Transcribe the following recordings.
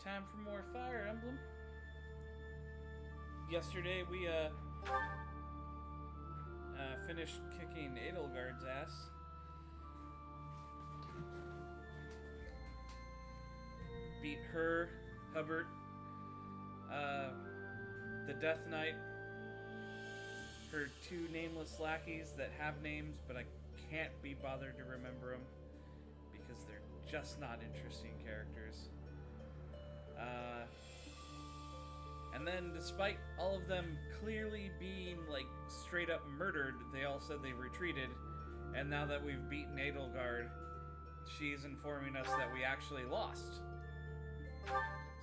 time for more Fire Emblem. Yesterday we finished kicking Edelgard's ass. Beat her, Hubbard, the Death Knight, her two nameless lackeys that have names, but I can't be bothered to remember them because they're just not interesting characters. And then, despite all of them clearly being, like, straight up murdered, they all said they retreated. And now that we've beaten Edelgard, she's informing us that we actually lost.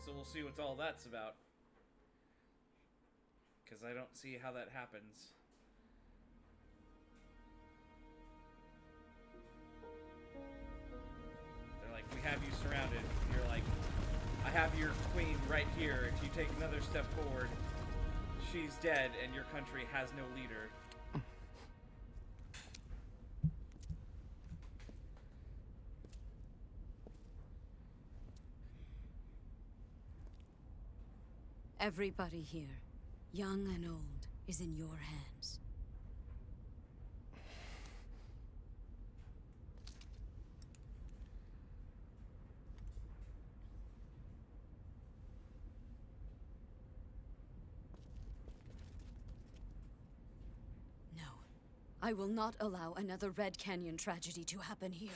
So we'll see what all that's about. Because I don't see how that happens. They're like, we have you surrounded. You're like, I have your queen right here. If you take another step forward, she's dead and your country has no leader. Everybody here, young and old, is in your hands. No, I will not allow another Red Canyon tragedy to happen here.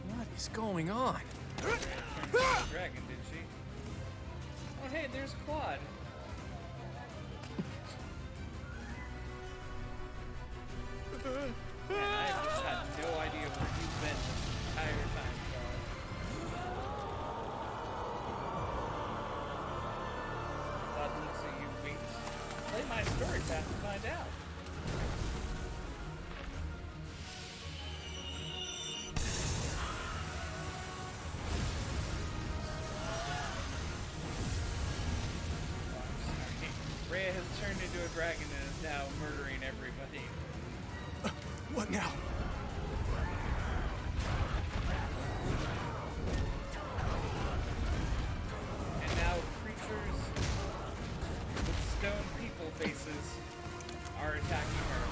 What is going on? Dragon, did she? Oh, hey, there's Claude. Man, I just had no idea where you've been this entire time, Claude. Claude looks at you, winks. Play my story path to find out. Rhea has turned into a dragon and is now murdering everybody. What now? And now creatures with stone people faces are attacking her.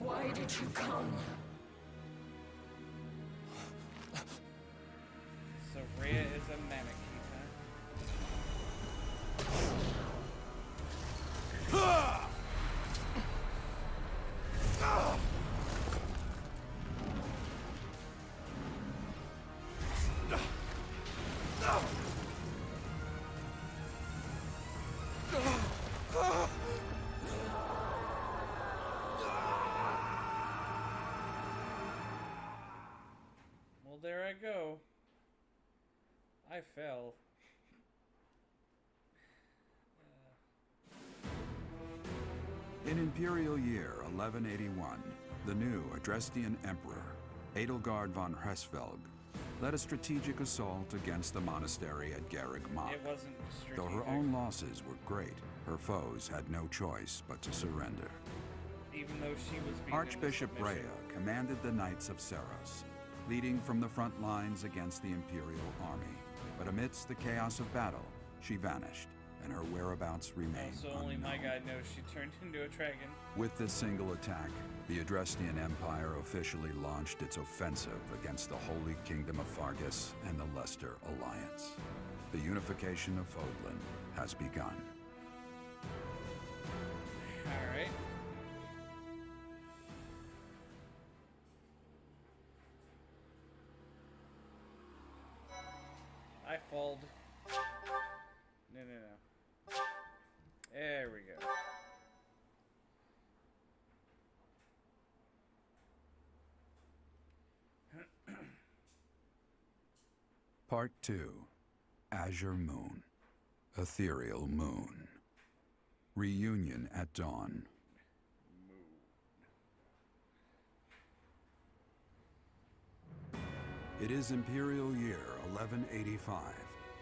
Why did you come? So Rhea is a mannequin, huh? Well, there I go. I fell. In Imperial Year 1181, the new Adrestian Emperor, Edelgard von Hresvelg, led a strategic assault against the monastery at Garreg Mach. It wasn't strategic. Though her own losses were great, her foes had no choice but to surrender. Even though she was being Archbishop Rhea commanded the Knights of Seros, leading from the front lines against the Imperial army. But amidst the chaos of battle, she vanished, and her whereabouts remain So only my unknown. guy knows she turned into a dragon. With this single attack, the Adrestian Empire officially launched its offensive against the Holy Kingdom of Fargus and the Leicester Alliance. The unification of Fodlan has begun. Alright. I falled. No. There we go. Part 2. Azure Moon. Ethereal Moon. Reunion at dawn. It is Imperial Year 1185.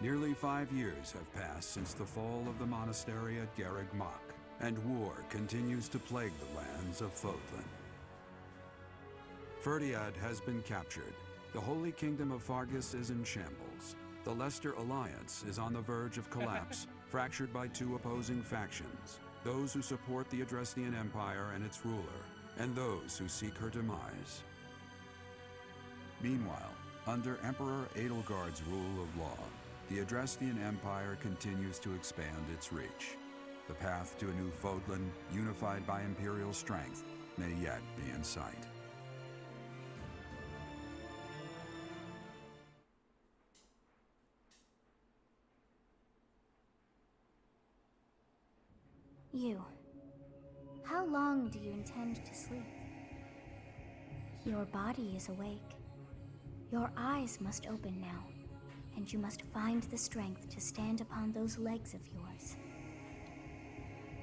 Nearly 5 years have passed since the fall of the monastery at Garreg Mach, and war continues to plague the lands of Fodlan. Ferdiad has been captured. The Holy Kingdom of Fargus is in shambles. The Leicester Alliance is on the verge of collapse, fractured by 2 opposing factions. Those who support the Adrestian Empire and its ruler, and those who seek her demise. Meanwhile, under Emperor Edelgard's rule of law, the Adrestian Empire continues to expand its reach. The path to a new Fodlan, unified by Imperial strength, may yet be in sight. You. How long do you intend to sleep? Your body is awake. Your eyes must open now, and you must find the strength to stand upon those legs of yours.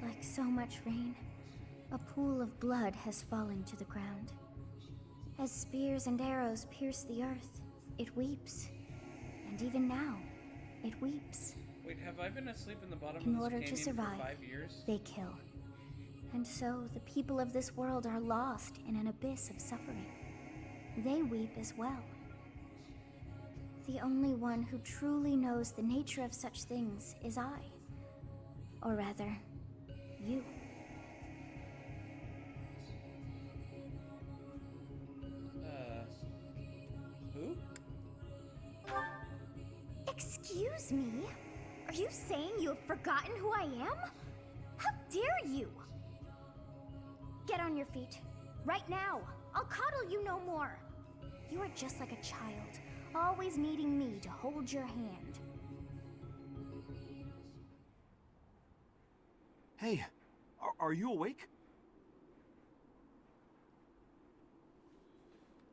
Like so much rain, a pool of blood has fallen to the ground. As spears and arrows pierce the earth, it weeps. And even now, it weeps. Wait, have I been asleep in the bottom In of this order canyon to survive, for 5 years? they kill. And so the people of this world are lost in an abyss of suffering. They weep as well. The only one who truly knows the nature of such things is I. Or rather, you. Who? Excuse me? Are you saying you have forgotten who I am? How dare you? Get on your feet. Right now. I'll coddle you no more. You are just like a child, always needing me to hold your hand. Hey, are you awake?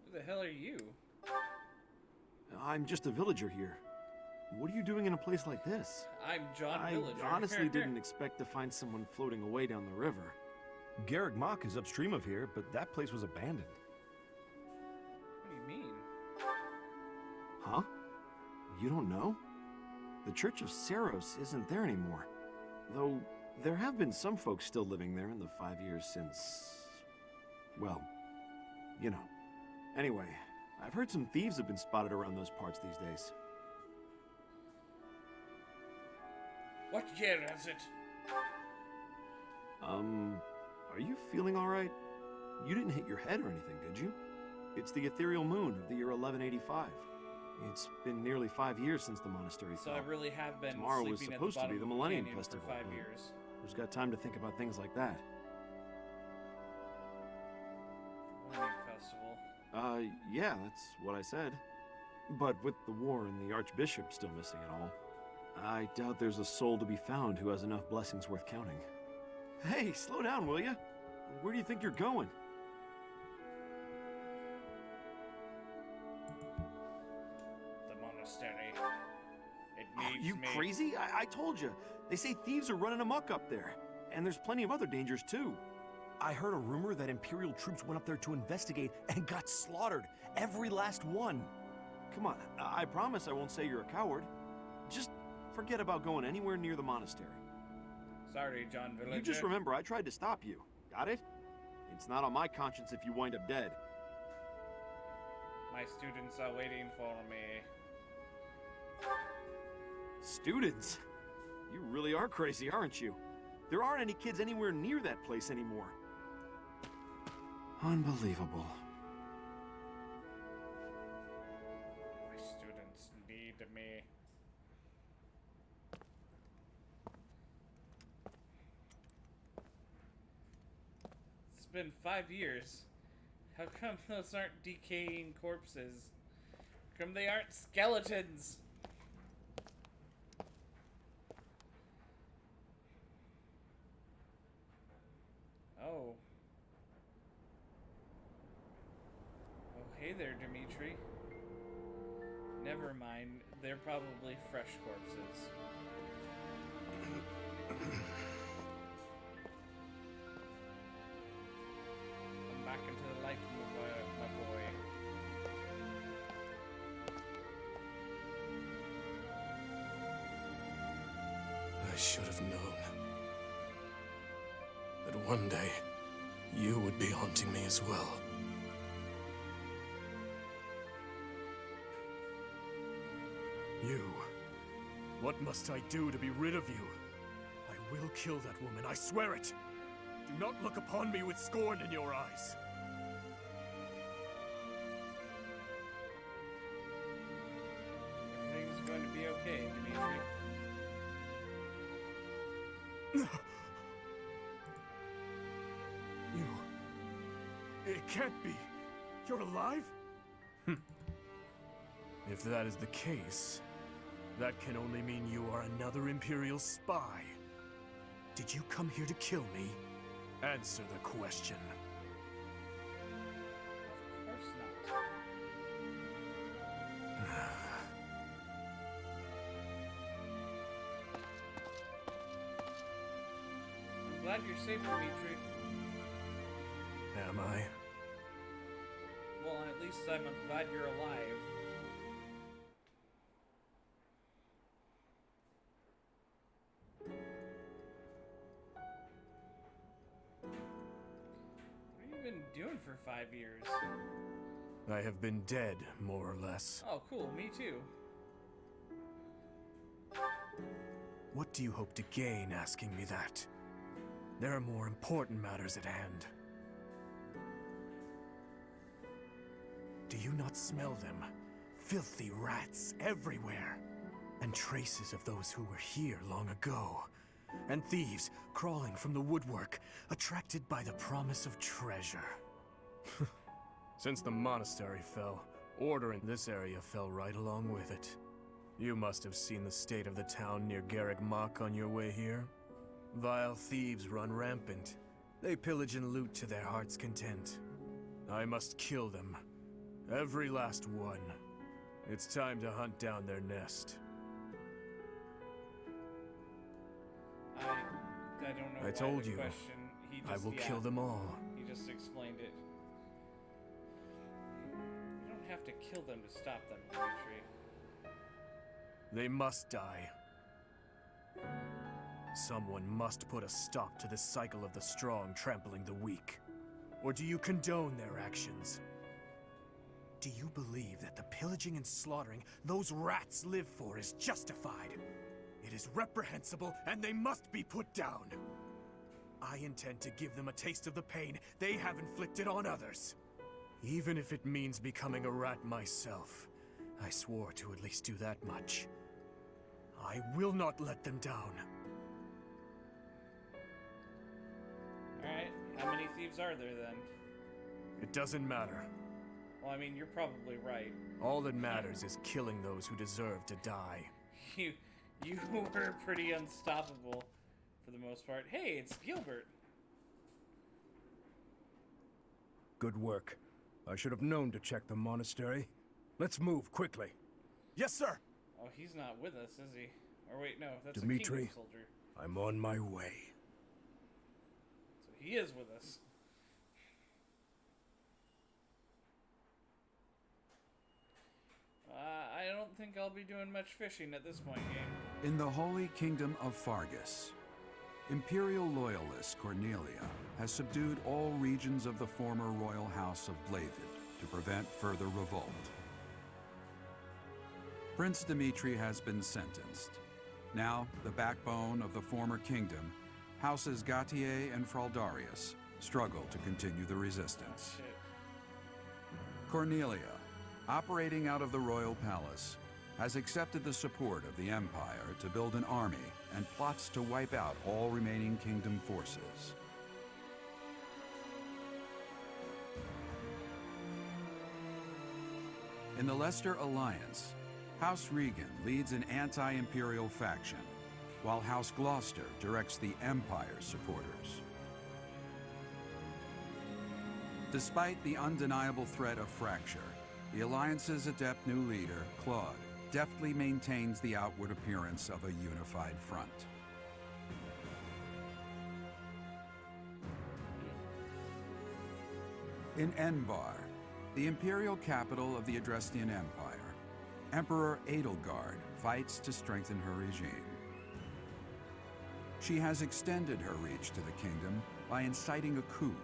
Who the hell are you? I'm just a villager here. What are you doing in a place like this? I'm John I Villager. honestly didn't expect to find someone floating away down the river. Garreg Mach is upstream of here, but that place was abandoned. What do you mean? Huh? You don't know? The Church of Saros isn't there anymore. Though, there have been some folks still living there in the 5 years since... well, you know. Anyway, I've heard some thieves have been spotted around those parts these days. What year is it? Are you feeling alright? You didn't hit your head or anything, did you? It's the ethereal moon of the year 1185. It's been nearly 5 years since the monastery So fell. I really have been Tomorrow was sleeping supposed at to the be bottom the of Millennium canyon Festival. for 5 but years. Who's got time to think about things like that? Millennium Festival. Yeah, that's what I said. But with the war and the Archbishop still missing it all, I doubt there's a soul to be found who has enough blessings worth counting. Hey, slow down, will ya? Where do you think you're going? The monastery. It needs You me. crazy? I told you. They say thieves are running amok up there. And there's plenty of other dangers, too. I heard a rumor that Imperial troops went up there to investigate and got slaughtered. Every last one. Come on, I promise I won't say you're a coward. Just forget about going anywhere near the monastery. Sorry, John Villager. You just remember I tried to stop you. Got it? It's not on my conscience if you wind up dead. My students are waiting for me. Students? You really are crazy, aren't you? There aren't any kids anywhere near that place anymore. Unbelievable. My students need me. It's been 5 years. How come those aren't decaying corpses? How come they aren't skeletons? there, Dimitri. Never mind. They're probably fresh corpses. Come back into the light, my boy. I should have known that one day you would be haunting me as well. You. What must I do to be rid of you? I will kill that woman, I swear it! Do not look upon me with scorn in your eyes. Everything's going to be okay, Dimitri. You... It can't be. You're alive? If that is the case, that can only mean you are another Imperial spy. Did you come here to kill me? Answer the question. Of course not. I'm glad you're safe, Dimitri. Am I? Well, at least I'm glad you're alive. What have you been doing for 5 years? I have been dead, more or less. Oh, cool. Me too. What do you hope to gain asking me that? There are more important matters at hand. Do you not smell them? Filthy rats everywhere. And traces of those who were here long ago. And thieves crawling from the woodwork, attracted by the promise of treasure. Since the monastery fell, order in this area fell right along with it. You must have seen the state of the town near Garrick Mach on your way here. Vile thieves run rampant. They pillage and loot to their heart's content. I must kill them. Every last one. It's time to hunt down their nest. I don't know. I told you. Question. He just, I will kill them all. He just explained it. You don't have to kill them to stop them, Dimitri. They must die. Someone must put a stop to this cycle of the strong trampling the weak. Or do you condone their actions? Do you believe that the pillaging and slaughtering those rats live for is justified? It is reprehensible, and they must be put down. I intend to give them a taste of the pain they have inflicted on others. Even if it means becoming a rat myself. I swore to at least do that much. I will not let them down. Alright, how many thieves are there then? It doesn't matter. Well, I mean, you're probably right. All that matters is killing those who deserve to die. You were pretty unstoppable for the most part. Hey, it's Gilbert. Good work. I should have known to check the monastery. Let's move quickly. Yes, sir! Oh, he's not with us, is he? Or wait, no, that's a Dimitri, kingdom soldier. I'm on my way. So he is with us. I don't think I'll be doing much fishing at this point, game. In the Holy Kingdom of Fargus, Imperial loyalist Cornelia has subdued all regions of the former royal house of Blathed to prevent further revolt. Prince Dimitri has been sentenced. Now, the backbone of the former kingdom, Houses Gautier and Fraldarius, struggle to continue the resistance. Shit. Cornelia, operating out of the royal palace, has accepted the support of the Empire to build an army and plots to wipe out all remaining kingdom forces. In the Leicester Alliance, House Regan leads an anti-imperial faction, while House Gloucester directs the Empire's supporters. Despite the undeniable threat of fracture, The Alliance's adept new leader, Claude, deftly maintains the outward appearance of a unified front. In Enbar, the imperial capital of the Adrestian Empire, Emperor Edelgard fights to strengthen her regime. She has extended her reach to the kingdom by inciting a coup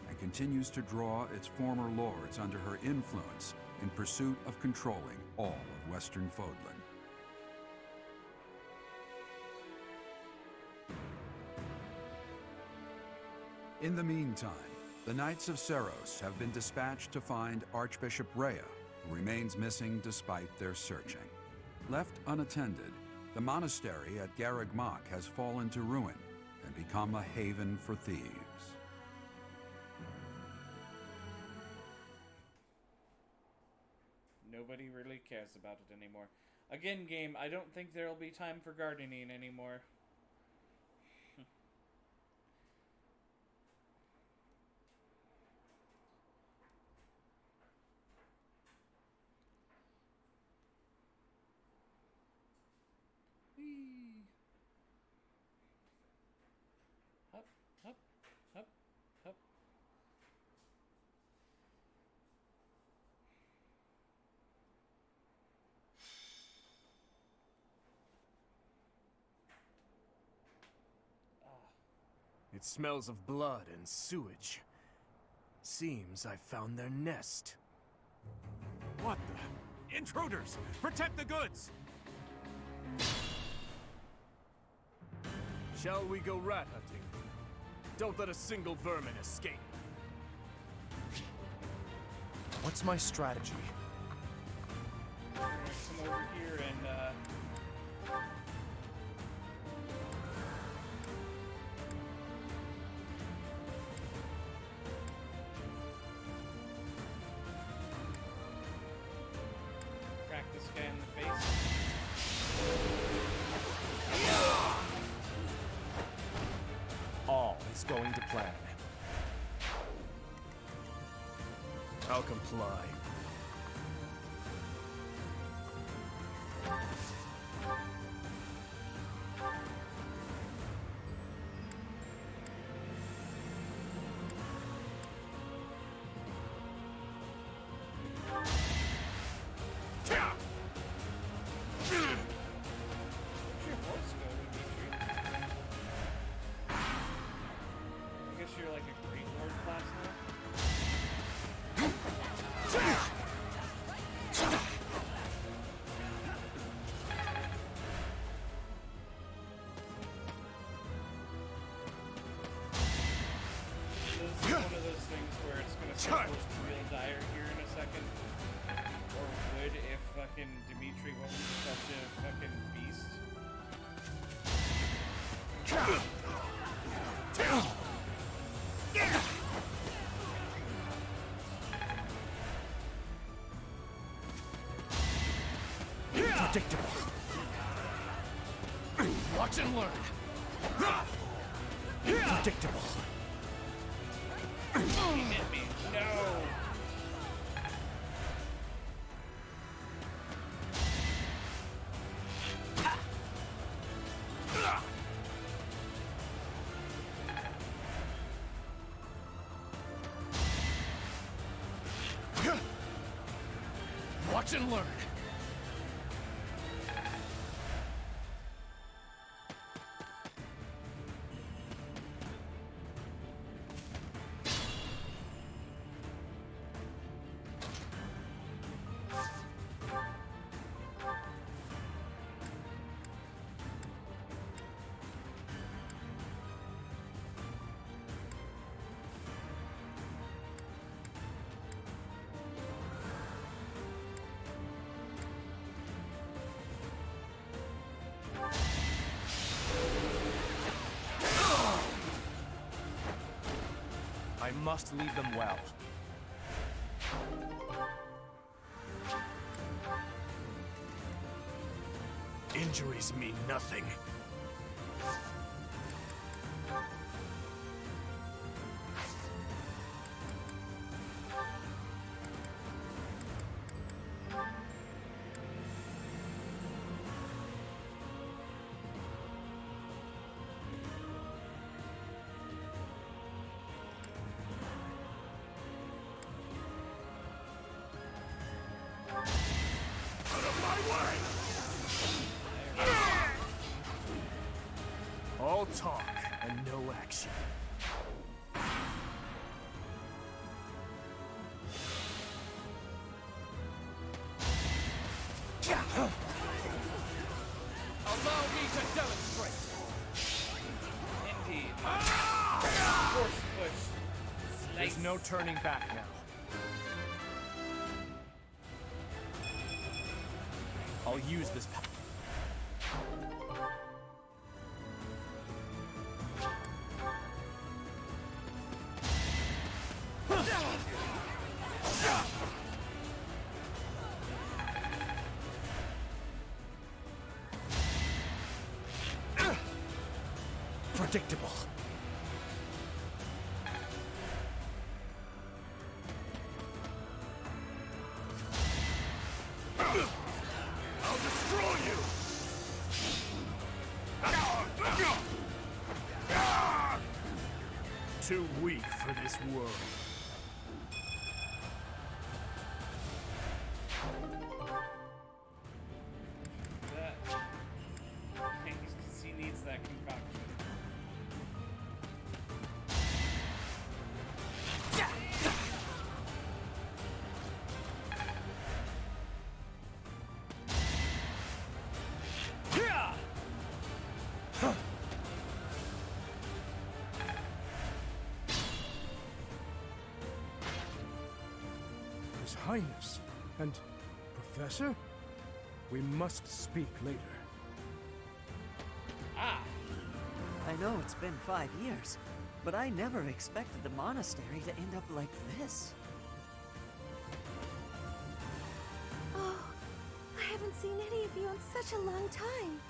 and continues to draw its former lords under her influence in pursuit of controlling all of Western Fodlan. In the meantime, the Knights of Seros have been dispatched to find Archbishop Rhea, who remains missing despite their searching. Left unattended, the monastery at Garreg Mach has fallen to ruin and become a haven for thieves. Nobody really cares about it anymore. Again, game, I don't think there'll be time for gardening anymore. Whee! Up, up, up, up. It smells of blood and sewage. Seems I found their nest. What the? Intruders! Protect the goods! Shall we go rat hunting? Don't let a single vermin escape. What's my strategy? Come over here and, crack this guy in the face. All is going to plan. I'll comply. Where's your horse go, Dimitri? I guess you're like a Great Lord class now? This is one of those things where it's gonna start looking real dire here in a second. Or would if fucking Dimitri wasn't such a fucking beast. Predictable. Watch and learn. Predictable. He hit me. No! Watch and learn. I must lead them well. Injuries mean nothing. All talk and no action. Allow me to demonstrate. Indeed. Force push. There's no turning back now. I'll use this power. Predictable. I'll destroy you. Too weak for this world. That. Because he needs that concoction. His Highness and Professor? We must speak later. Ah! I know it's been 5 years, but I never expected the monastery to end up like this. Oh, I haven't seen any of you in such a long time.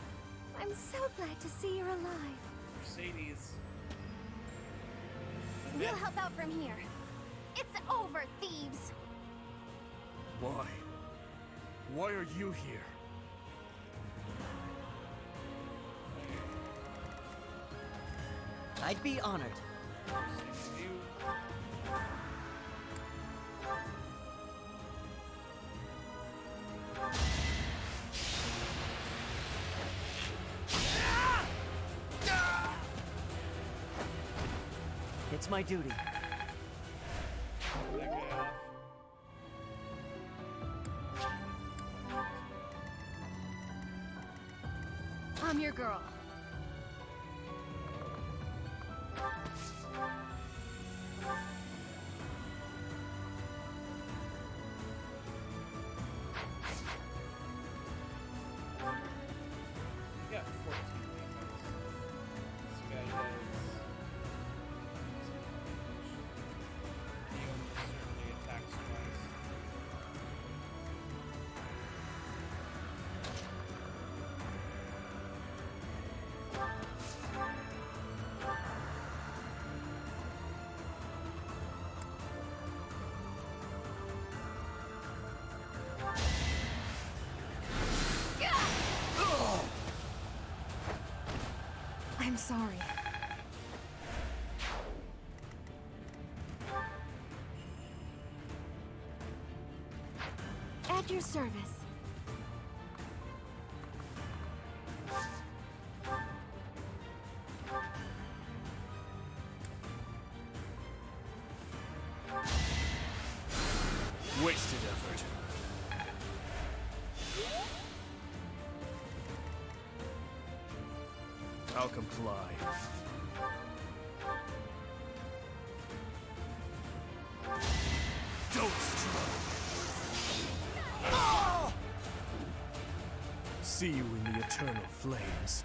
I'm so glad to see you're alive. Mercedes. We'll help out from here. It's over, thieves! Why? Why are you here? I'd be honored. It's my duty. That guy off. I'm your girl. He got 14 weapons. This guy does. He almost certainly attacks twice. I'm sorry. At your service. Wasted effort. I'll comply. Don't struggle. See you in the eternal flames.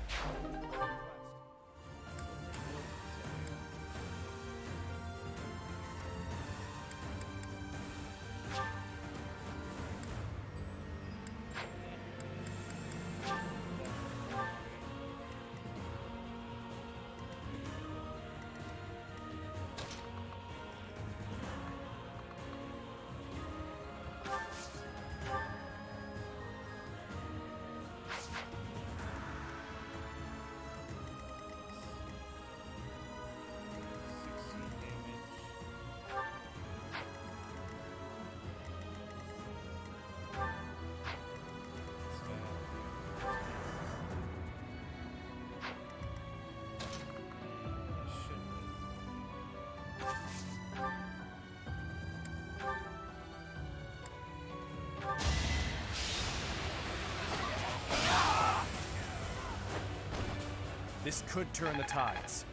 This could turn the tides.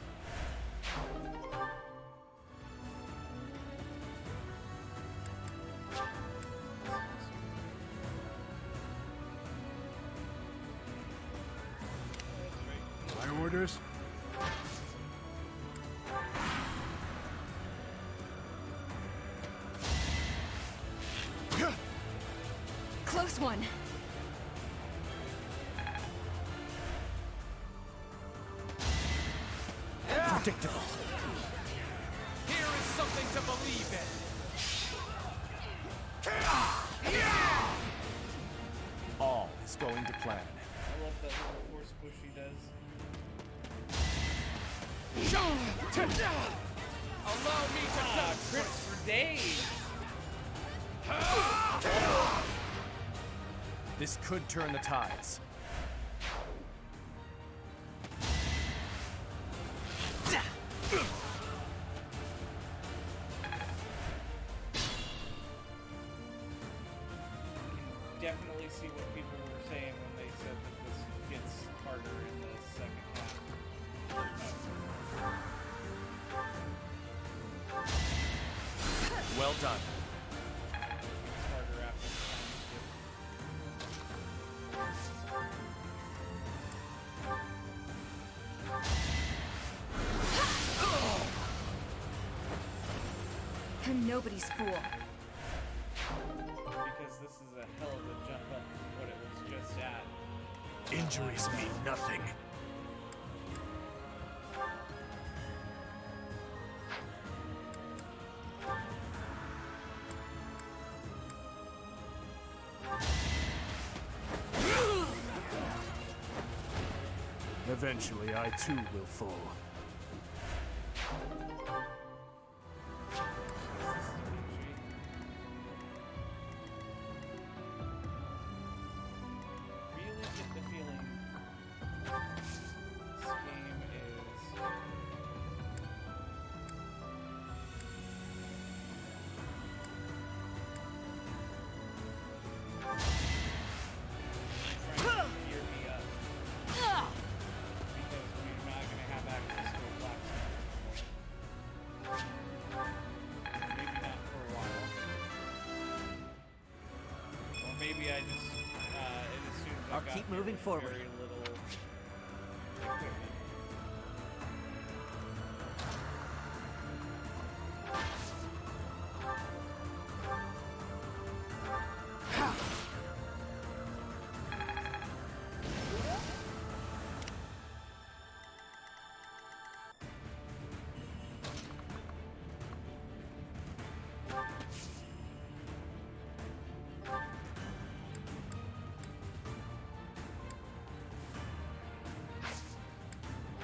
My orders? Close one. Predictable. Here is something to believe in. All is going to plan. I love that little force push he does. Allow me to Crits for days. This could turn the tides. Definitely see what people were saying when they said that this gets harder in the second half. Well done. It's harder after the time skip. I'm nobody's fool. Because this is a hell of a jump up from what it was just at. Injuries mean nothing. Eventually, I too will fall. Really get the feeling this game is trying to gear me up because we're not going to have access to a blacksmith anymore. Maybe not for a while. Or maybe I just it assumes I'll I've got keep moving very forward. little equipment.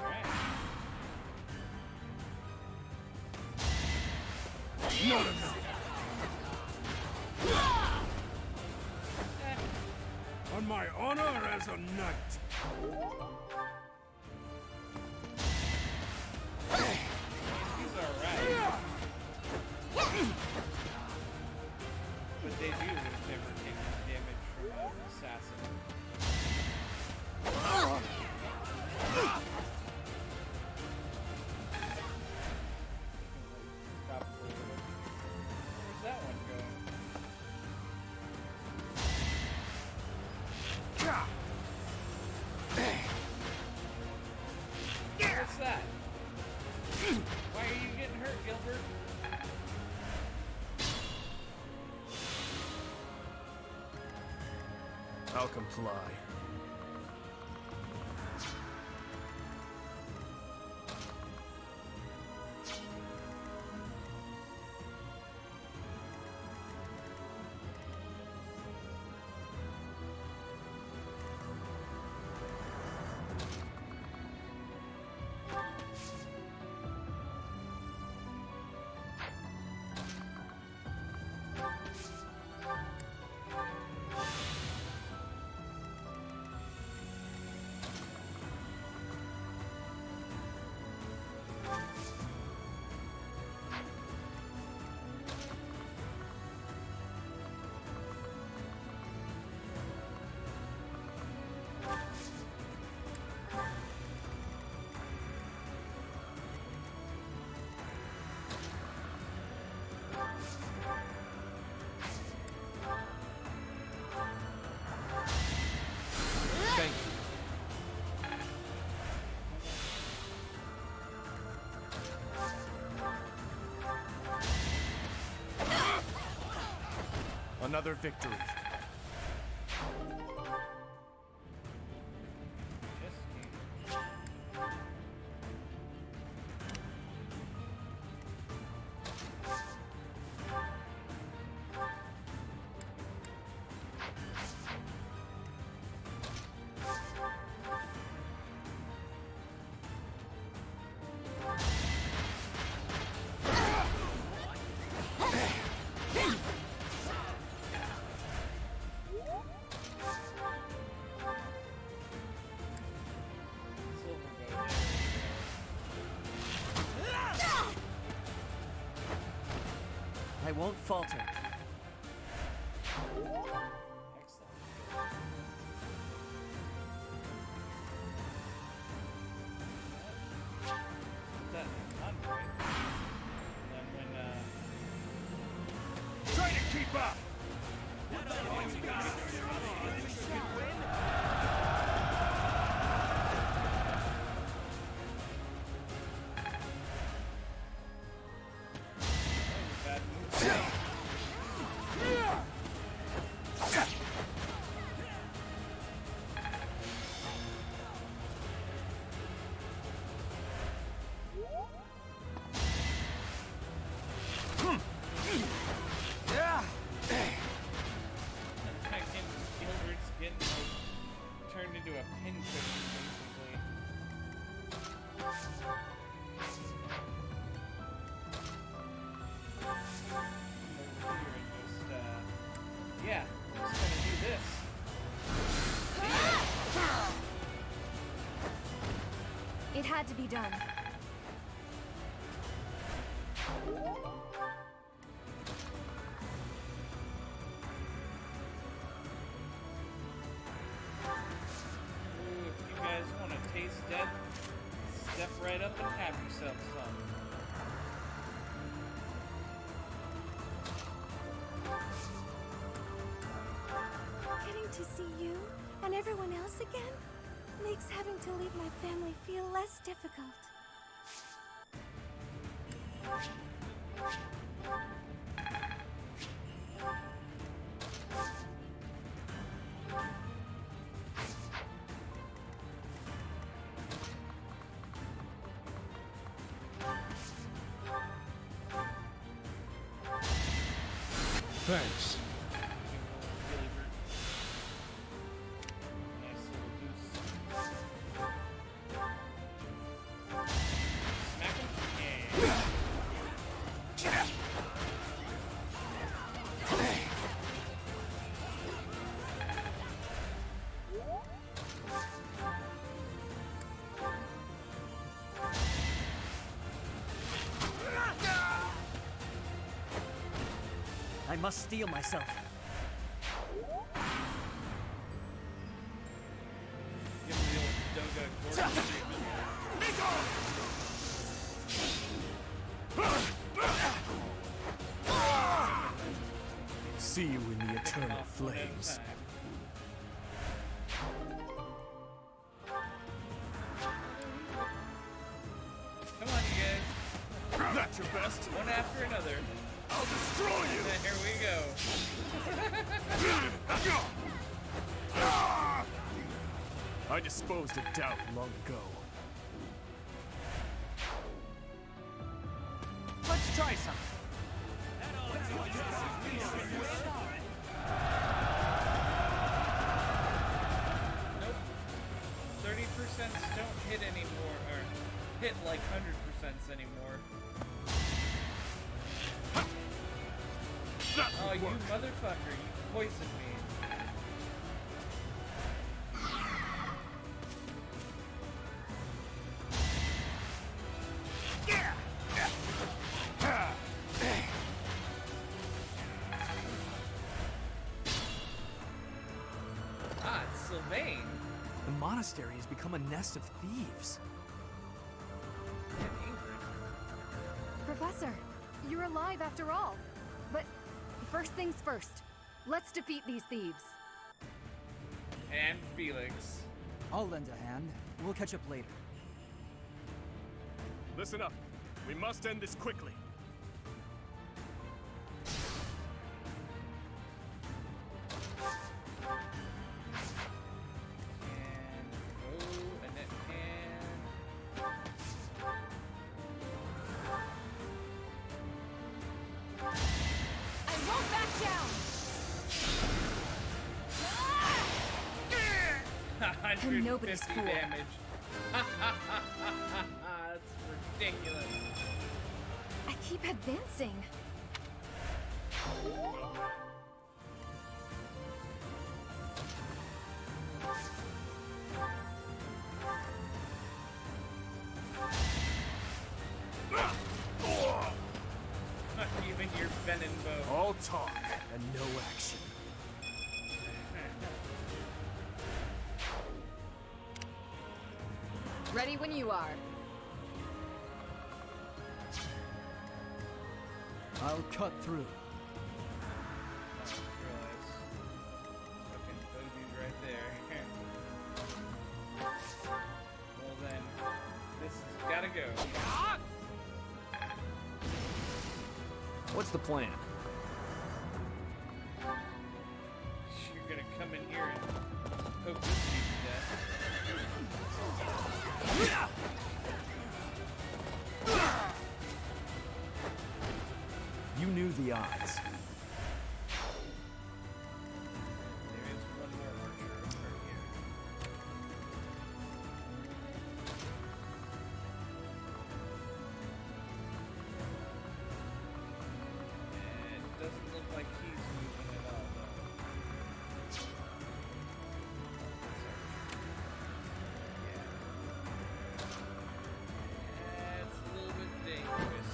Alright. On my honor as a knight. He's alright. But they do if they were taking damage from an assassin. Probably would've. Where's that one going? What's that? Why are you getting hurt, Gilbert? I'll comply. Another victory. Just keep. I won't falter. Try to keep up! Turned into a pincushion, basically. Yeah, I'm just gonna do this. It had to be done. Ooh, if you guys want to taste death, step right up and have yourself some. Getting to see you and everyone else again makes having to leave my family feel less difficult. Thanks. Nice little goose. Smack him? Yeah. I must steel myself. Give him the old Doga Gordon treatment. See you in the eternal Off one at a flames. time. Come on, you guys. That's your best. One after another. I'll destroy you. Here we go. I disposed of doubt long ago. Let's try something. Nope. 30% don't hit anymore, or hit like 100% anymore. Oh, you motherfucker, you poisoned me. Ah, it's Sylvain. The monastery has become a nest of thieves. And Ingrid. Professor, you're alive after all. But first things first, let's defeat these thieves. And Felix. I'll lend a hand. We'll catch up later. Listen up. We must end this quickly. And nobody's 150 fool. damage. That's ridiculous. I keep advancing. Even your venom bow. All talk and no action. Ready when you are. I'll cut through. I just realized. Fucking Odie's right there. Well then, this has gotta go. What's the plan? You're gonna come in here and poke this dude to death. You knew the odds. There is one more archer over here. And it doesn't look like he's moving at all, though. Yeah. It's a little bit dangerous.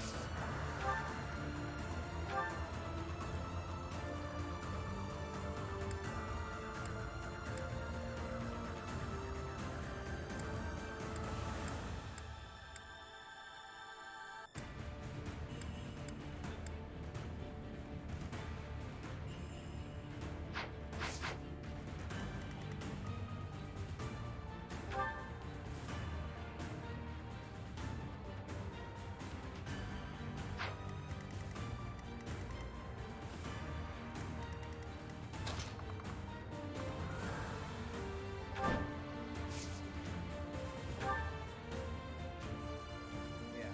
Yeah,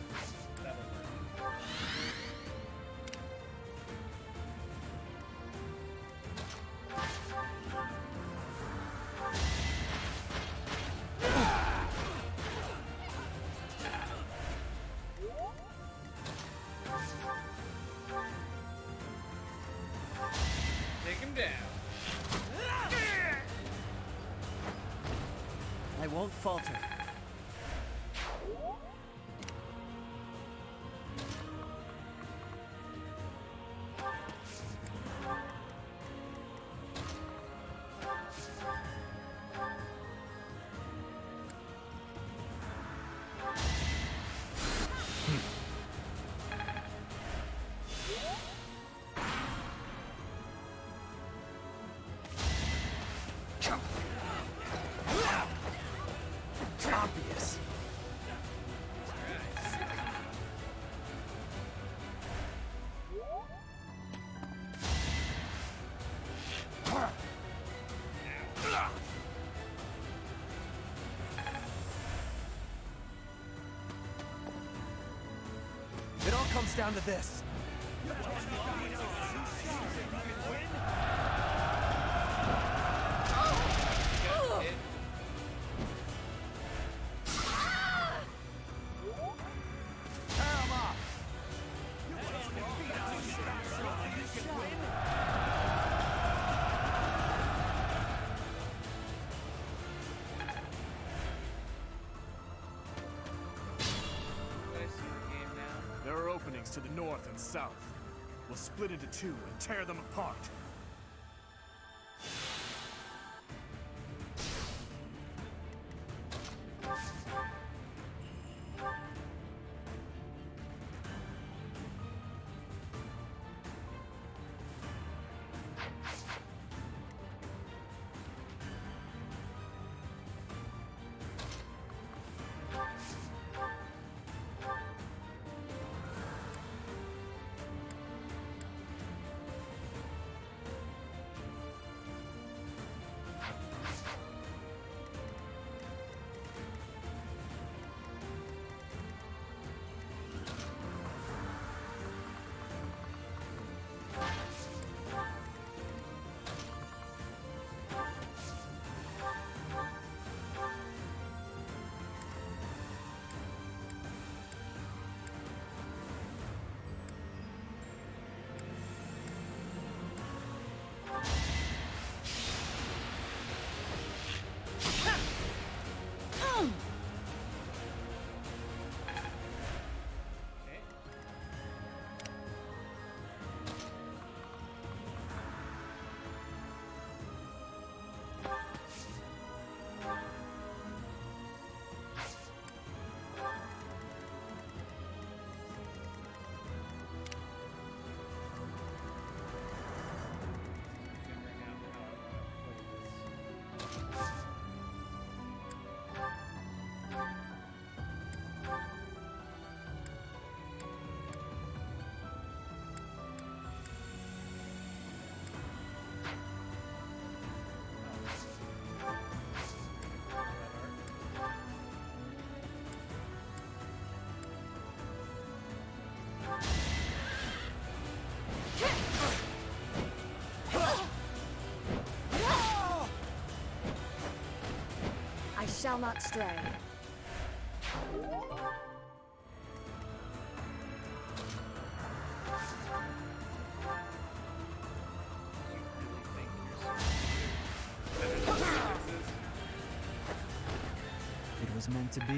that'll work. Take him down. I won't falter. Obvious. It all comes down to this. Got hit. Do I see the game now? There are openings to the north and south. We'll split into two and tear them apart. shall not stray. It was meant to be.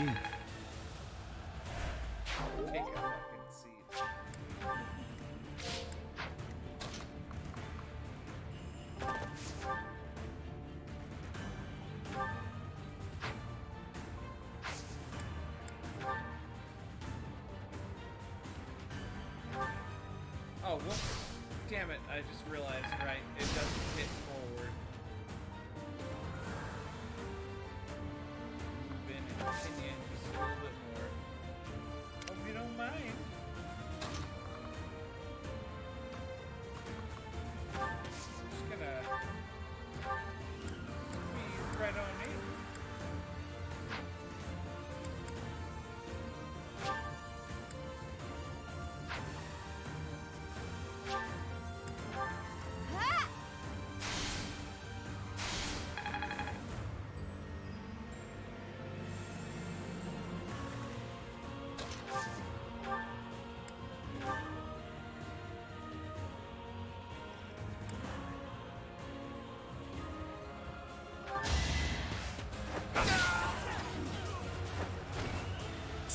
Take a fucking seat. Oh, well, damn it, I just realized, right, it doesn't hit forward. Move in and continue just a little bit more. Hope you don't mind. Just gonna squeeze right on in.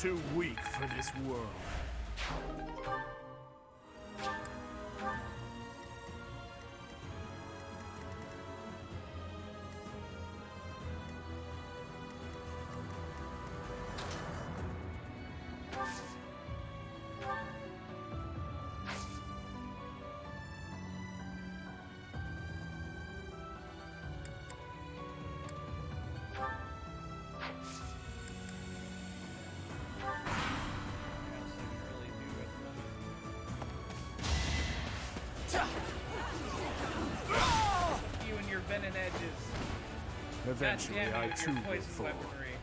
Too weak for this world. You and your bent and edges. Eventually, God damn you I with too your will poison fall. weaponry.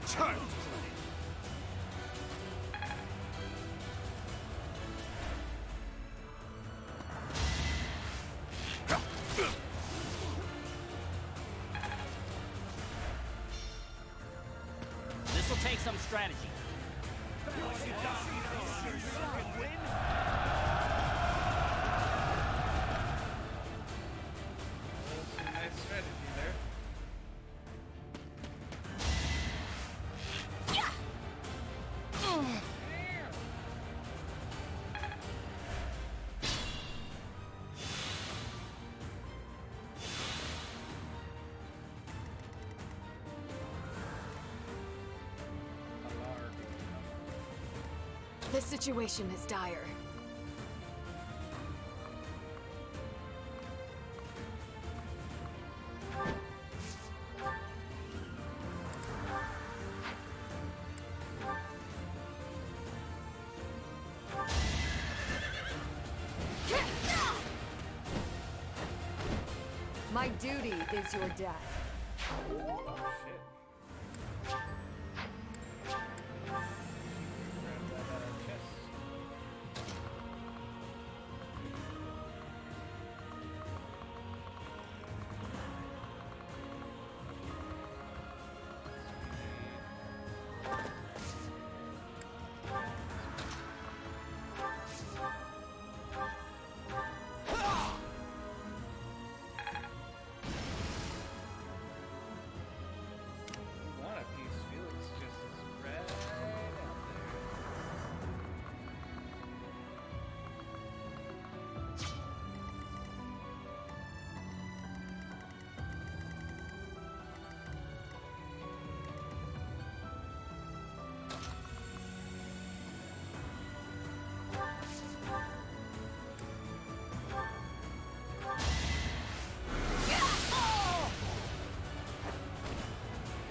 Child! This'll take some strategy. Some nice strategy there. This situation is dire. My duty is your death. Oh shit. Grab that chest. Want a piece, Felix just is right out there.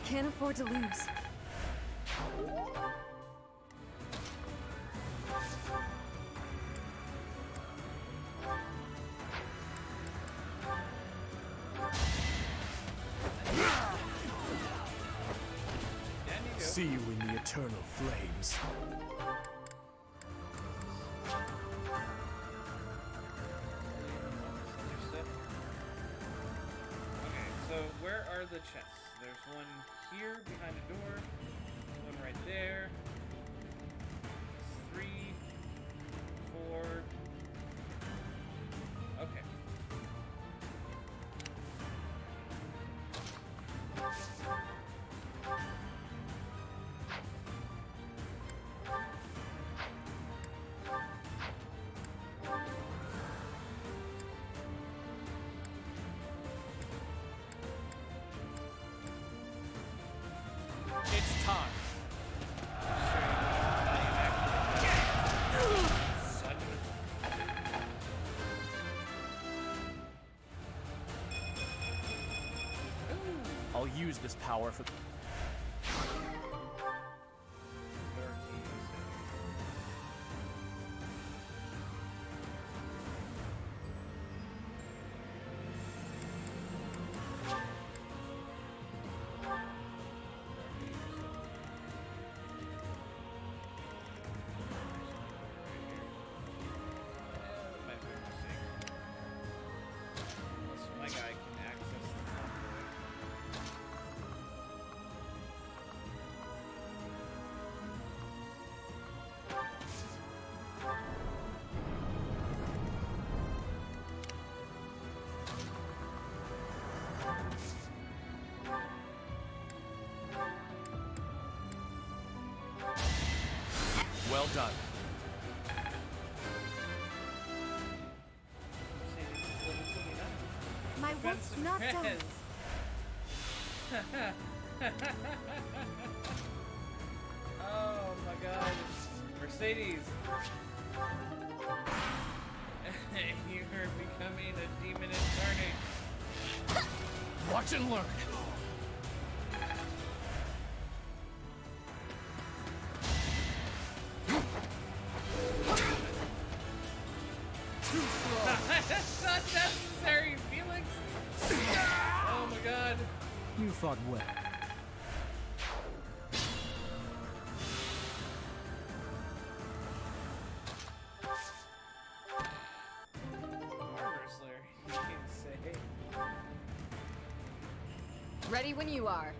Can't afford to lose. Down you go. See you in the eternal flames. where are the chests? There's one here behind the door. There's one right there. 3, 4. Okay. It's time. I'll use this power for... My guy can access the convoy. Well done. My work's not done. Oh my god. Mercedes. You are becoming a demon incarnate. Watch and learn. That's not necessary, Felix. Oh my god. You fought well. Arm wrestler, you can say. Ready when you are.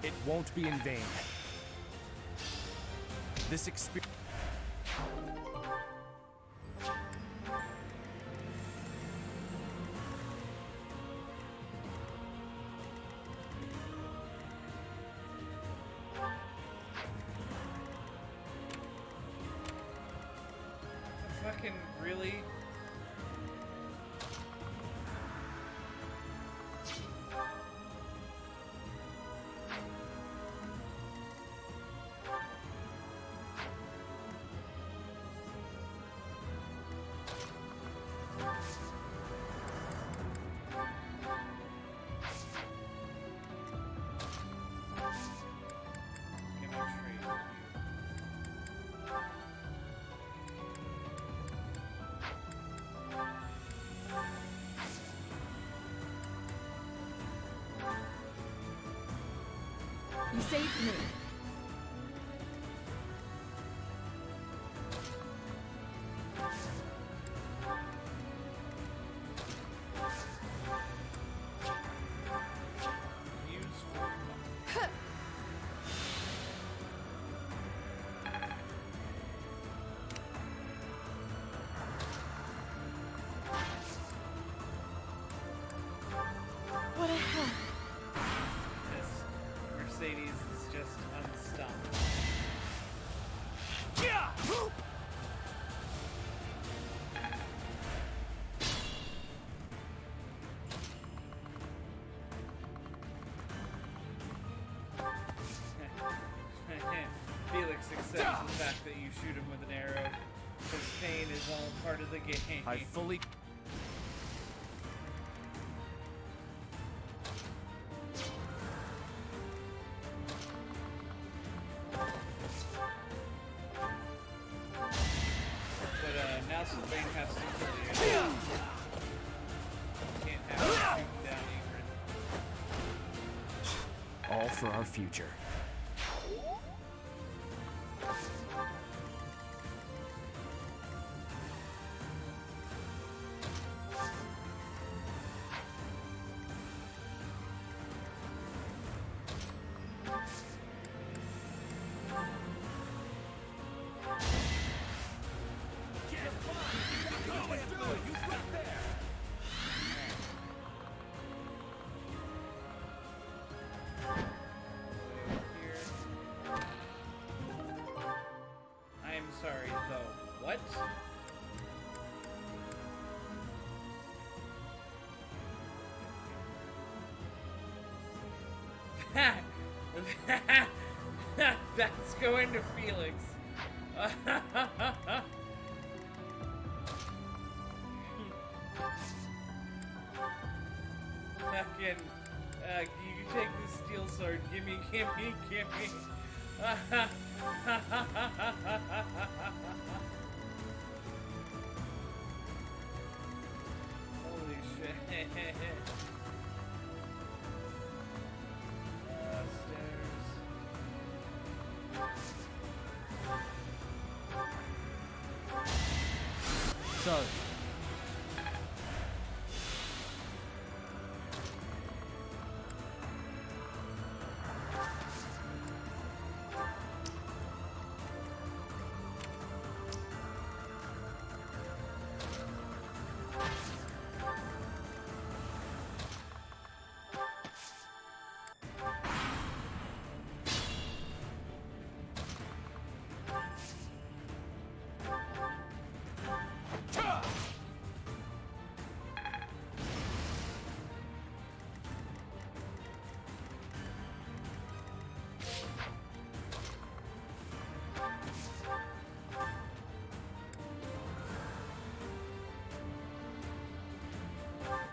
It won't be in vain. This experience... Fucking really? Can I trade with you? You saved me. Useful. What a hell. This Mercedes is just fact that you shoot him with an arrow, because pain is all part of the game. I fully... But now Sylvain has to kill you. Can't have him shoot down Egret. All for our future. I'm sorry, though. What? That's going to Felix. Fucking, you take the steel sword. Gimme. Holy shit. Stairs. So,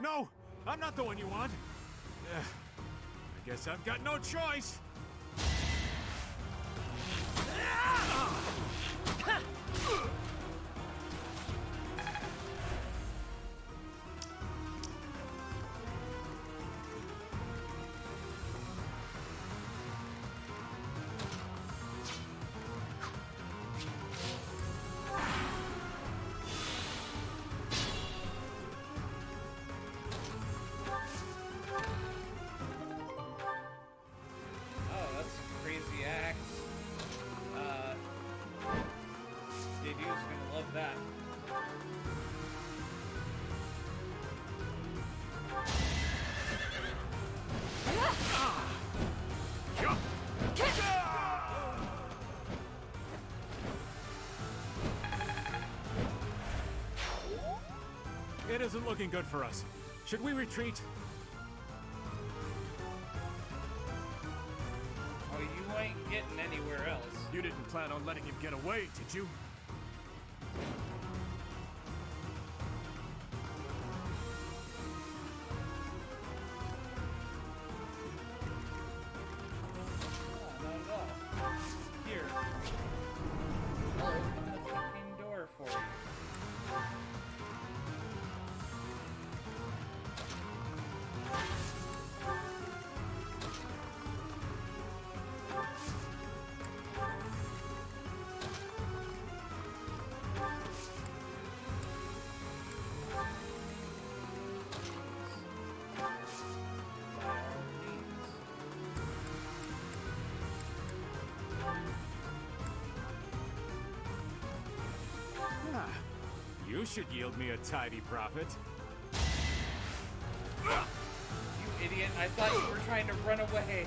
No! I'm not the one you want! I guess I've got no choice! Oh, that's a crazy axe. JD's gonna love that. It isn't looking good for us. Should we retreat? Oh, you ain't getting anywhere else. You didn't plan on letting him get away, did you? No, not at all. Here. I'll open the fucking door for you. By all means. You should yield me a tidy profit. You idiot, I thought you were trying to run away.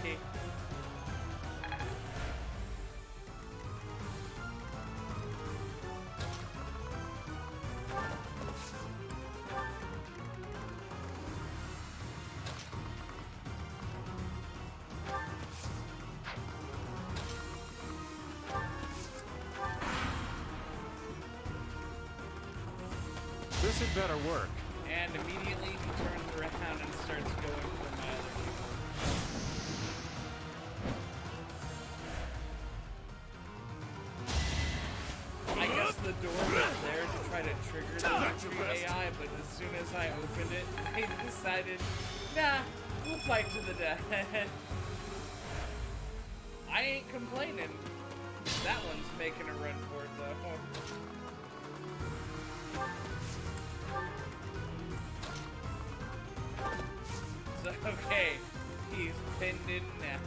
This had better work. And immediately he turns around and starts going for my other people. I guess the door was there to try to trigger the entry AI, but as soon as I opened it, they decided, nah, we'll fight to the death. I ain't complaining. That one's making a run for it, though. So, okay, he's pinned in now.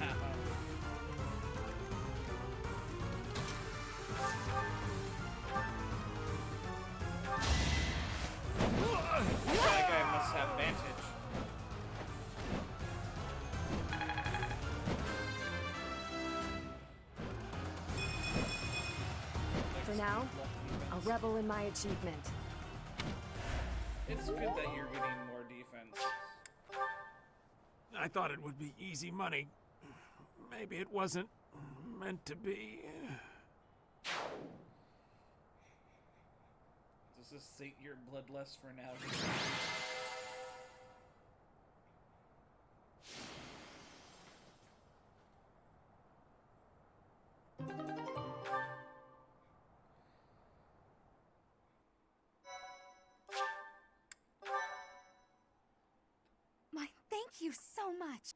That guy must have advantage. For now, I'll revel in my achievement. It's good that you're getting more defense. I thought it would be easy money. Maybe it wasn't meant to be. Does this sate your bloodlust for now? Thank you so much.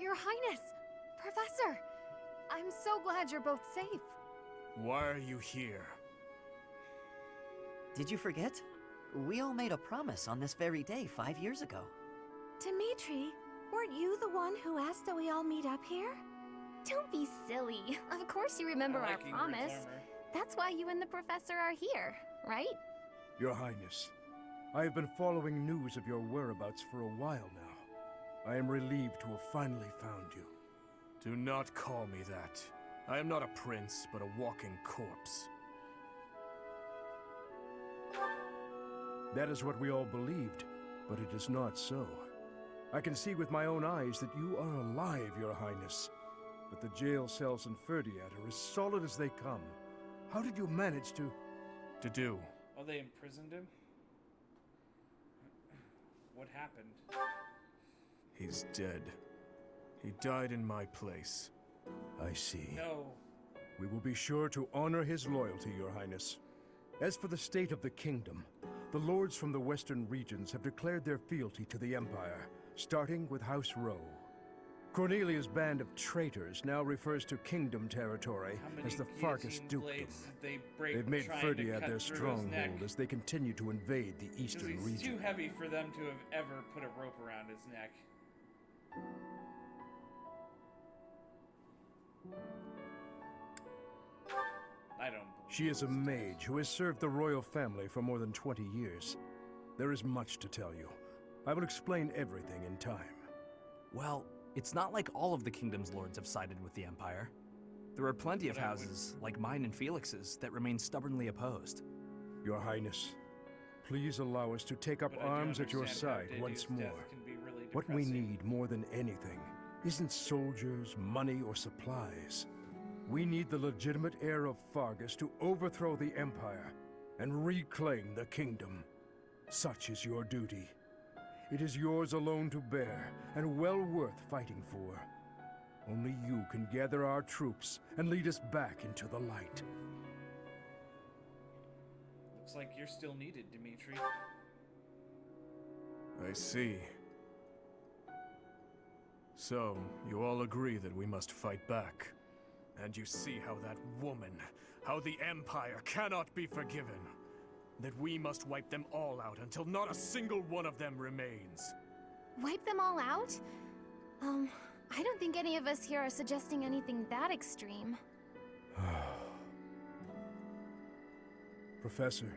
Your Highness, Professor, I'm so glad you're both safe. Why are you here? Did you forget? We all made a promise on this very day 5 years ago. Dimitri, weren't you the one who asked that we all meet up here? Don't be silly. Of course you remember our promise. That's why you and the professor are here, right? Your Highness, I have been following news of your whereabouts for a while now. I am relieved to have finally found you. Do not call me that. I am not a prince, but a walking corpse. That is what we all believed, but it is not so. I can see with my own eyes that you are alive, Your Highness. But the jail cells in Ferdiad are as solid as they come. How did you manage to do? Oh, they imprisoned him? What happened? He's dead. He died in my place. I see. No. We will be sure to honor his loyalty, Your Highness. As for the state of the kingdom, the lords from the western regions have declared their fealty to the Empire, starting with House Rowe. Cornelia's band of traitors now refers to kingdom territory as the Farkas Dukedom. They've made Ferdiad their stronghold as they continue to invade the eastern region. He's too heavy for them to have ever put a rope around his neck. I don't believe She is a mage who has served the royal family for more than 20 years. There is much to tell you. I will explain everything in time. Well, it's not like all of the kingdom's lords have sided with the Empire. There are plenty of houses, like mine and Felix's, that remain stubbornly opposed. Your Highness, please allow us to take up arms at your side once more. What we need more than anything isn't soldiers, money, or supplies. We need the legitimate heir of Fargus to overthrow the Empire and reclaim the kingdom. Such is your duty. It is yours alone to bear, and well worth fighting for. Only you can gather our troops and lead us back into the light. Looks like you're still needed, Dimitri. I see. So, you all agree that we must fight back. And you see how that woman, how the Empire cannot be forgiven. That we must wipe them all out until not a single one of them remains. Wipe them all out? I don't think any of us here are suggesting anything that extreme. Professor,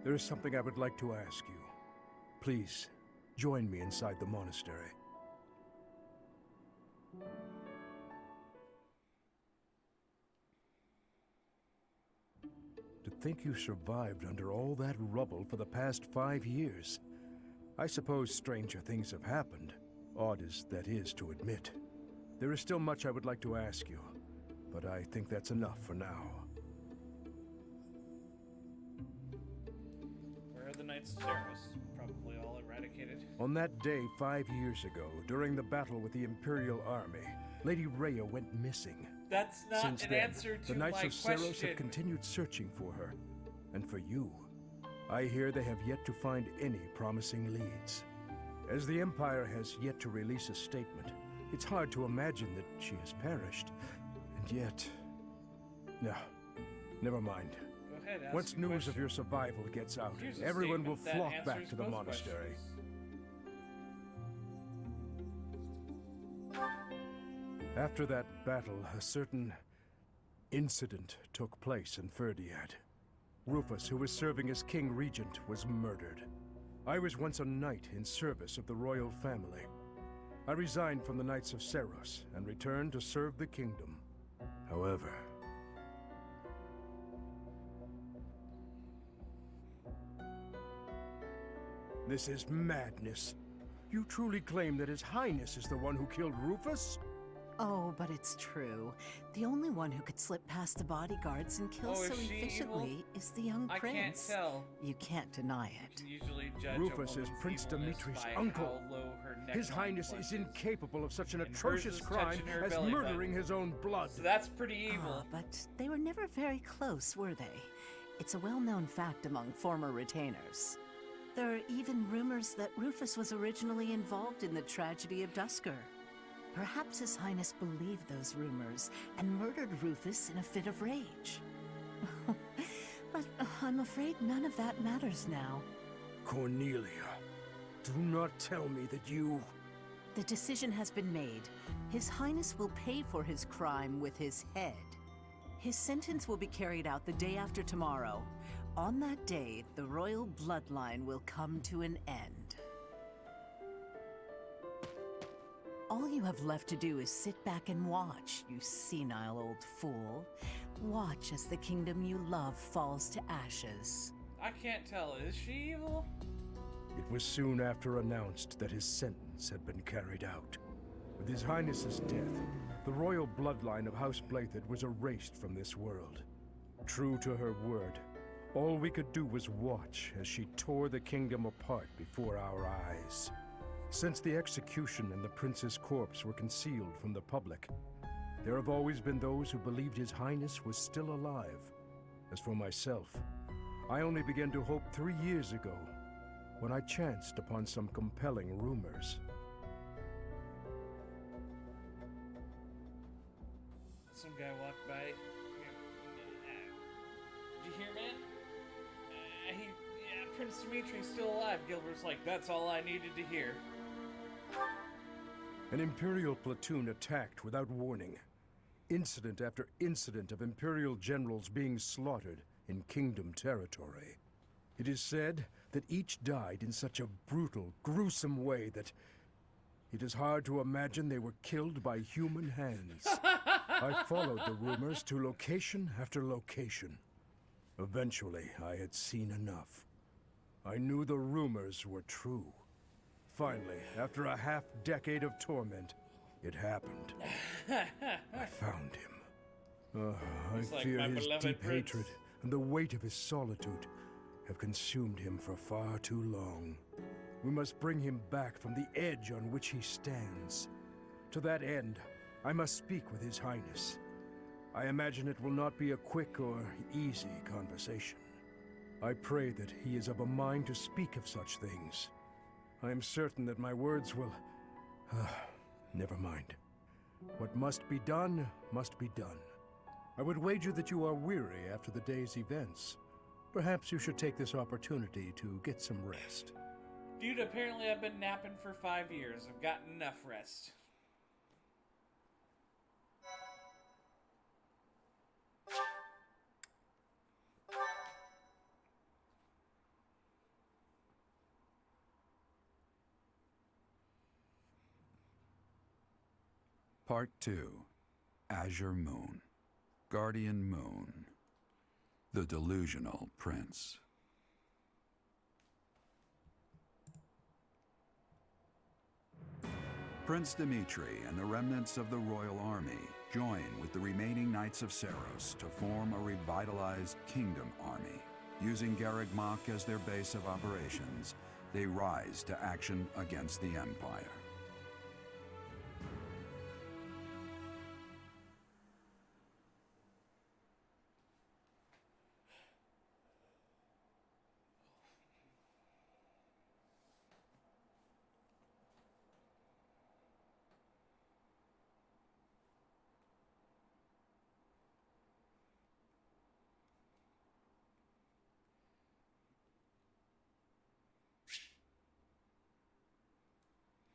there is something I would like to ask you. Please, join me inside the monastery. To think you survived under all that rubble for the past 5 years. I suppose stranger things have happened, odd as that is to admit. There is still much I would like to ask you. but I think that's enough for now. Where are the Knights of Ceros? Probably all eradicated. On that day 5 years ago, during the battle with the Imperial Army, Lady Rhea went missing. That's not Since an then, answer to the Knights my of Ceros question. have continued searching for her. And for you. I hear they have yet to find any promising leads. As the Empire has yet to release a statement, it's hard to imagine that she has perished. And yet... No, never mind. Go ahead, ask Once a news question. of your survival gets out, Here's a everyone will statement that flock back answers to the both monastery. questions. After that battle, a certain incident took place in Ferdiad. Rufus, who was serving as King Regent, was murdered. I was once a knight in service of the royal family. I resigned from the Knights of Ceros and returned to serve the kingdom. However... This is madness. You truly claim that His Highness is the one who killed Rufus? Oh, but it's true. The only one who could slip past the bodyguards and kill so efficiently is the young prince. I can't tell. You can't deny it. You can usually judge Rufus a is woman's Prince evilness Dimitri's by uncle. how low her neck His Highness is punches. incapable of such an And hers atrocious is crime touching her as belly murdering button. his own blood. So that's pretty evil. But they were never very close, were they? It's a well-known fact among former retainers. There are even rumors that Rufus was originally involved in the tragedy of Dusker. Perhaps His Highness believed those rumors and murdered Rufus in a fit of rage. But I'm afraid none of that matters now. Cornelia, do not tell me that you... The decision has been made. His Highness will pay for his crime with his head. His sentence will be carried out the day after tomorrow. On that day, the royal bloodline will come to an end. All you have left to do is sit back and watch, you senile old fool. Watch as the kingdom you love falls to ashes. I can't tell. Is she evil? It was soon after announced that his sentence had been carried out. With His Highness's death, the royal bloodline of House Blathid was erased from this world. True to her word, all we could do was watch as she tore the kingdom apart before our eyes. Since the execution and the prince's corpse were concealed from the public, there have always been those who believed His Highness was still alive. As for myself, I only began to hope 3 years ago, when I chanced upon some compelling rumors. Some guy walked by. Did you hear, man? Prince Dimitri's still alive. Gilbert's like, that's all I needed to hear. An Imperial platoon attacked without warning. Incident after incident of Imperial generals being slaughtered in Kingdom territory. It is said that each died in such a brutal, gruesome way that it is hard to imagine they were killed by human hands. I followed the rumors to location after location. Eventually, I had seen enough. I knew the rumors were true. Finally, after a half-decade of torment, it happened. I found him. He's I like, fear "My his beloved deep prince." hatred and the weight of his solitude have consumed him for far too long. We must bring him back from the edge on which he stands. To that end, I must speak with His Highness. I imagine it will not be a quick or easy conversation. I pray that he is of a mind to speak of such things. I am certain that my words will... never mind. What must be done, must be done. I would wager that you are weary after the day's events. Perhaps you should take this opportunity to get some rest. Dude, apparently I've been napping for 5 years. I've gotten enough rest. Part 2. Azure Moon. Guardian Moon. The Delusional Prince. Prince Dimitri and the remnants of the royal army join with the remaining Knights of Seros to form a revitalized kingdom army. Using Garreg Mach as their base of operations, they rise to action against the Empire.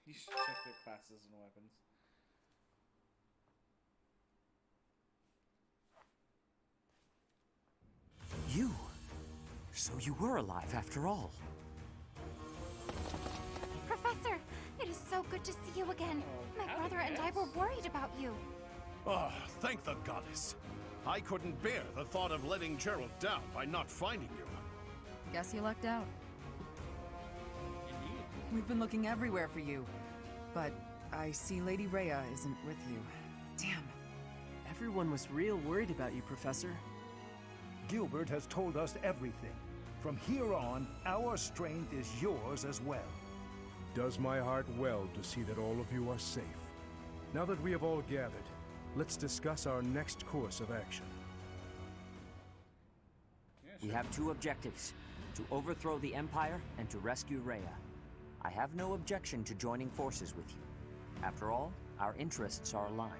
You should check their classes and weapons. You? So you were alive after all. Professor, it is so good to see you again. My brother and I were worried about you. Oh, thank the goddess. I couldn't bear the thought of letting Gerald down by not finding you. Guess you lucked out. We've been looking everywhere for you, but I see Lady Rhea isn't with you. Damn. Everyone was real worried about you, Professor. Gilbert has told us everything. From here on, our strength is yours as well. Does my heart well to see that all of you are safe. Now that we have all gathered, let's discuss our next course of action. We have two objectives: to overthrow the Empire and to rescue Rhea. I have no objection to joining forces with you. After all, our interests are aligned.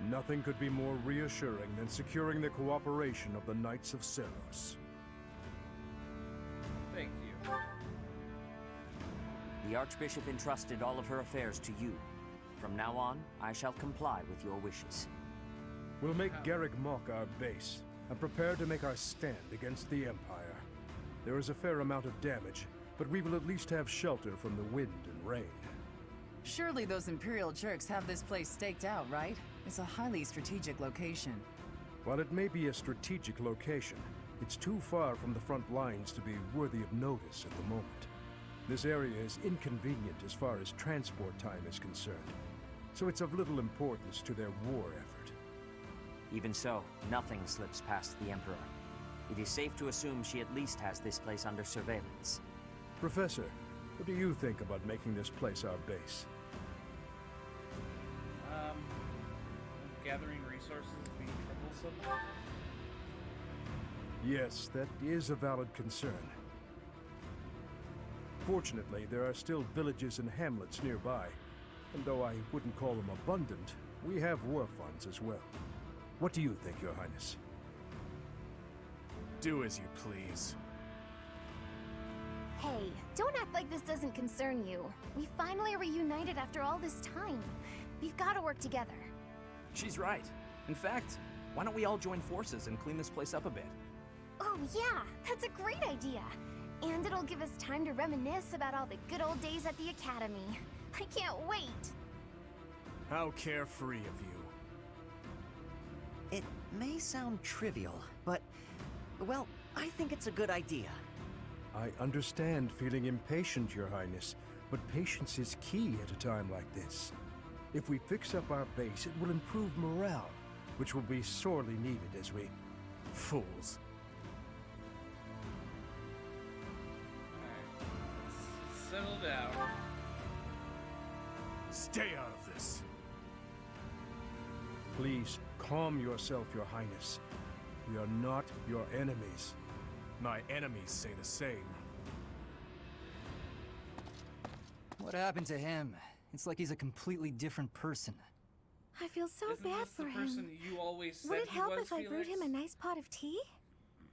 Nothing could be more reassuring than securing the cooperation of the Knights of Seros. Thank you. The Archbishop entrusted all of her affairs to you. From now on, I shall comply with your wishes. We'll make Garreg Mach our base, and prepare to make our stand against the Empire. There is a fair amount of damage, but we will at least have shelter from the wind and rain. Surely those Imperial jerks have this place staked out, right? It's a highly strategic location. While it may be a strategic location, it's too far from the front lines to be worthy of notice at the moment. This area is inconvenient as far as transport time is concerned, so it's of little importance to their war effort. Even so, nothing slips past the Emperor. It is safe to assume she at least has this place under surveillance. Professor, what do you think about making this place our base? Gathering resources be troublesome? Yes, that is a valid concern. Fortunately, there are still villages and hamlets nearby, and though I wouldn't call them abundant, we have war funds as well. What do you think, Your Highness? Do as you please. Hey, don't act like this doesn't concern you. We finally reunited after all this time. We've got to work together. She's right. In fact, why don't we all join forces and clean this place up a bit? Oh yeah, that's a great idea. And it'll give us time to reminisce about all the good old days at the Academy. I can't wait! How carefree of you. It may sound trivial, but, well, I think it's a good idea. I understand feeling impatient, Your Highness, but patience is key at a time like this. If we fix up our base, it will improve morale, which will be sorely needed as we... Fools. Settle down. Stay out of this. Please, calm yourself, Your Highness. We are not your enemies. My enemies say the same. What happened to him? It's like he's a completely different person. I feel so Isn't bad this for the him. person you always said Would it he help was, if I brewed Felix? him a nice pot of tea?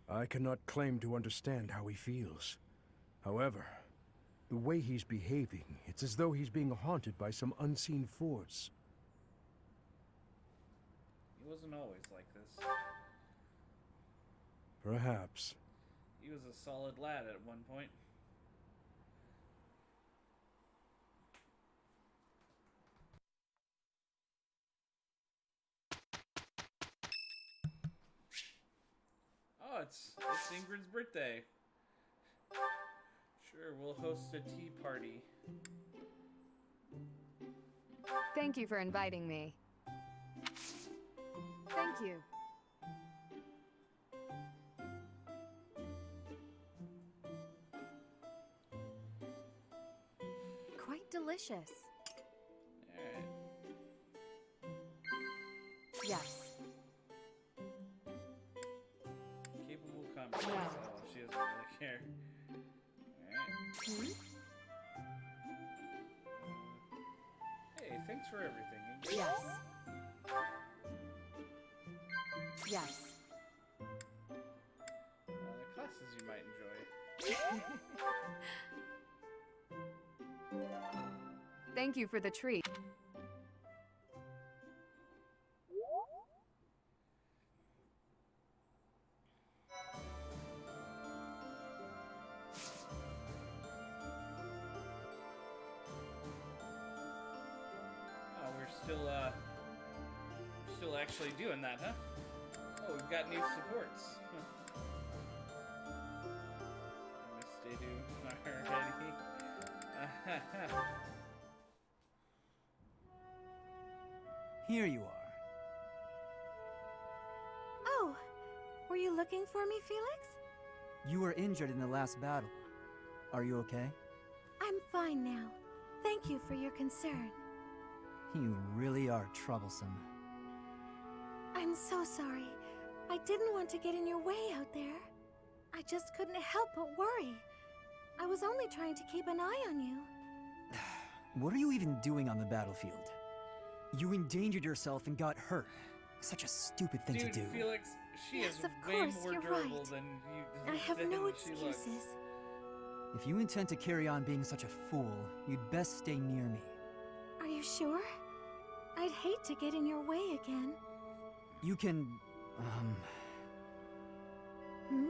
I cannot claim to understand how he feels. However, the way he's behaving, it's as though he's being haunted by some unseen force. He wasn't always like this. Perhaps. He was a solid lad at one point. Oh, it's Ingrid's birthday. Sure, we'll host a tea party. Thank you for inviting me. Thank you. Quite delicious. Alright. Yes. Capable conversation. Oh, she doesn't really care. Alright. Hey, thanks for everything. Yes. Yes. Classes you might enjoy. Thank you for the treat. Oh, we're still actually doing that, huh? Oh, we've got new supports. Misty do already. Here you are. Oh, were you looking for me, Felix? You were injured in the last battle. Are you okay? I'm fine now. Thank you for your concern. You really are troublesome. I'm so sorry. I didn't want to get in your way out there. I just couldn't help but worry. I was only trying to keep an eye on you. What are you even doing on the battlefield? You endangered yourself and got hurt. Such a stupid thing to do. Felix, she Yes, is of way course, more you're durable right. than you. I have than no she looks. excuses. If you intend to carry on being such a fool, you'd best stay near me. Are you sure? I'd hate to get in your way again. You can, Hmm?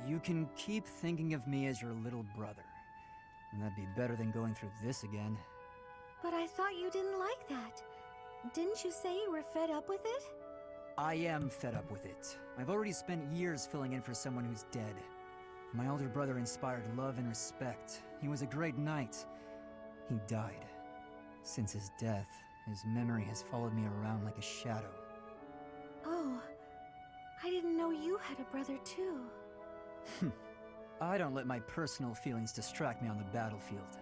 You can keep thinking of me as your little brother. And that'd be better than going through this again. But I thought you didn't like that. Didn't you say you were fed up with it? I am fed up with it. I've already spent years filling in for someone who's dead. My older brother inspired love and respect. He was a great knight. He died. Since his death, his memory has followed me around like a shadow. Oh, I didn't know you had a brother too. I don't let my personal feelings distract me on the battlefield.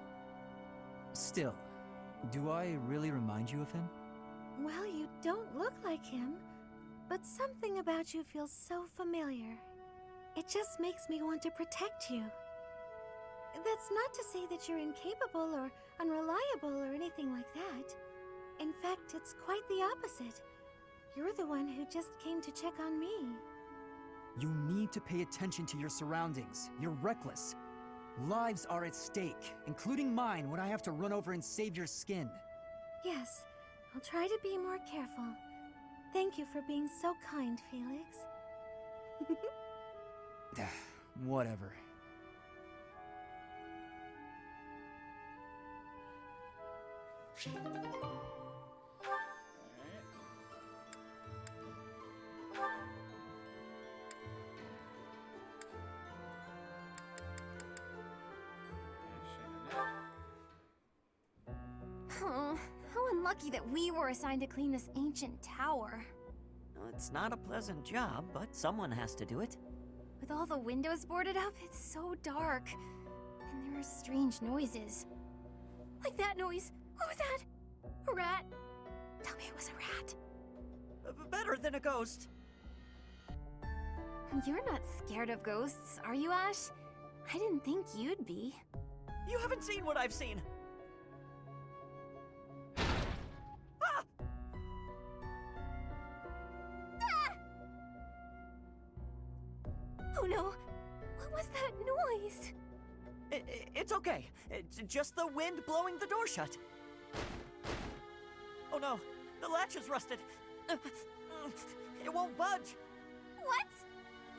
Still, do I really remind you of him? Well, you don't look like him, but something about you feels so familiar. It just makes me want to protect you. That's not to say that you're incapable or unreliable or anything like that. In fact, it's quite the opposite. You're the one who just came to check on me. You need to pay attention to your surroundings. You're reckless. Lives are at stake, including mine when I have to run over and save your skin. Yes, I'll try to be more careful. Thank you for being so kind, Felix. Whatever. Oh, how unlucky that we were assigned to clean this ancient tower. It's not a pleasant job, but someone has to do it. With all the windows boarded up, it's so dark. And there are strange noises. Like that noise. What was that? A rat? Tell me it was a rat. Better than a ghost. You're not scared of ghosts, are you, Ash? I didn't think you'd be. You haven't seen what I've seen. Ah! Ah! Oh no! What was that noise? It's okay. It's just the wind blowing the door shut. Oh no, the latch is rusted. It won't budge. What?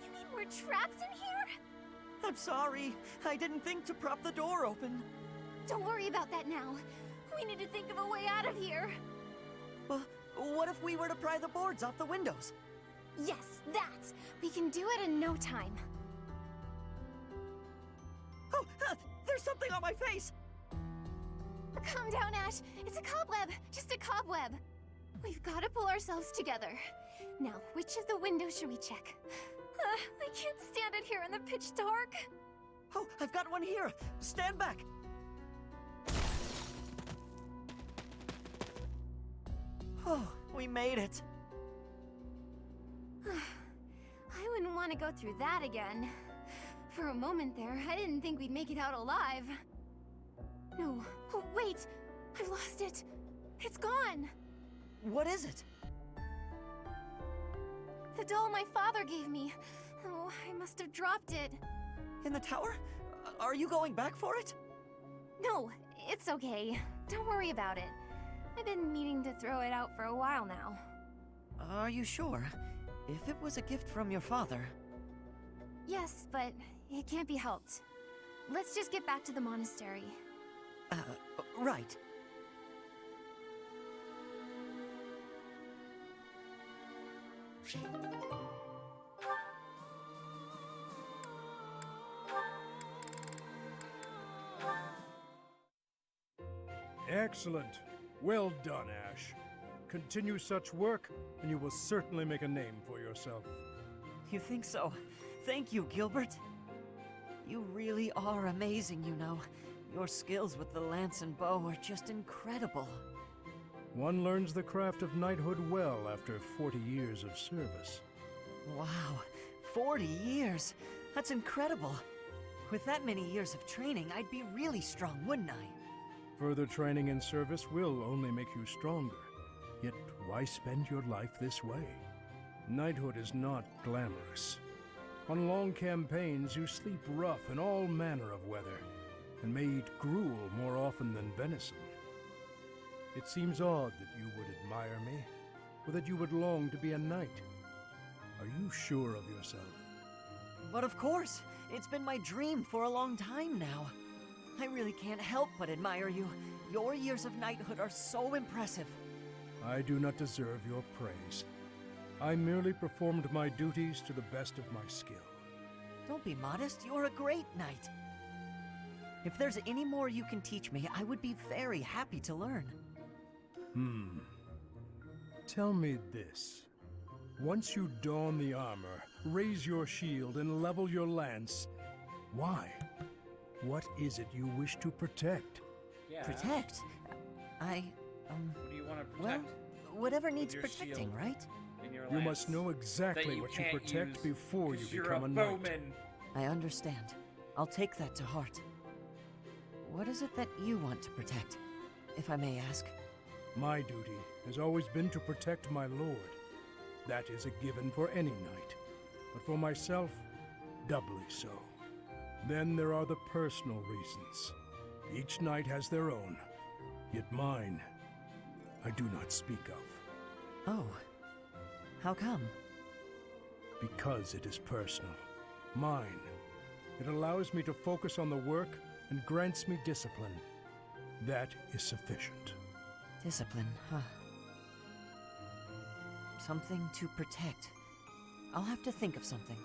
You mean we're trapped in here? I'm sorry. I didn't think to prop the door open. Don't worry about that now. We need to think of a way out of here. What if we were to pry the boards off the windows? Yes, that! We can do it in no time. Oh, there's something on my face! Calm down, Ash. It's a cobweb. Just a cobweb. We've got to pull ourselves together. Now, which of the windows should we check? I can't stand it here in the pitch dark. Oh, I've got one here! Stand back! Oh, we made it! I wouldn't want to go through that again. For a moment there, I didn't think we'd make it out alive. No. Oh, wait! I've lost it! It's gone! What is it? The doll my father gave me. Oh, I must have dropped it. In the tower? Are you going back for it? No, it's okay. Don't worry about it. I've been meaning to throw it out for a while now. Are you sure? If it was a gift from your father... Yes, but it can't be helped. Let's just get back to the monastery. Right. Excellent. Well done, Ash. Continue such work, and you will certainly make a name for yourself. You think so? Thank you, Gilbert. You really are amazing, you know. Your skills with the lance and bow are just incredible. One learns the craft of knighthood well after 40 years of service. Wow, 40 years? That's incredible. With that many years of training, I'd be really strong, wouldn't I? Further training and service will only make you stronger. Yet why spend your life this way? Knighthood is not glamorous. On long campaigns, you sleep rough in all manner of weather, and may eat gruel more often than venison. It seems odd that you would admire me, or that you would long to be a knight. Are you sure of yourself? But of course! It's been my dream for a long time now. I really can't help but admire you. Your years of knighthood are so impressive. I do not deserve your praise. I merely performed my duties to the best of my skill. Don't be modest, you're a great knight. If there's any more you can teach me, I would be very happy to learn. Tell me this. Once you don the armor, raise your shield, and level your lance, why? What is it you wish to protect? Yeah. Protect? What do you want to protect? Well, whatever needs your protecting, shield right? and your You lance must know exactly what you can't protect use before you 'cause you're become a bowman. knight. I understand. I'll take that to heart. What is it that you want to protect, if I may ask? My duty has always been to protect my lord. That is a given for any knight. But for myself, doubly so. Then there are the personal reasons. Each knight has their own. Yet mine, I do not speak of. Oh. How come? Because it is personal. Mine. It allows me to focus on the work and grants me discipline. That is sufficient. Discipline, huh? Something to protect. I'll have to think of something.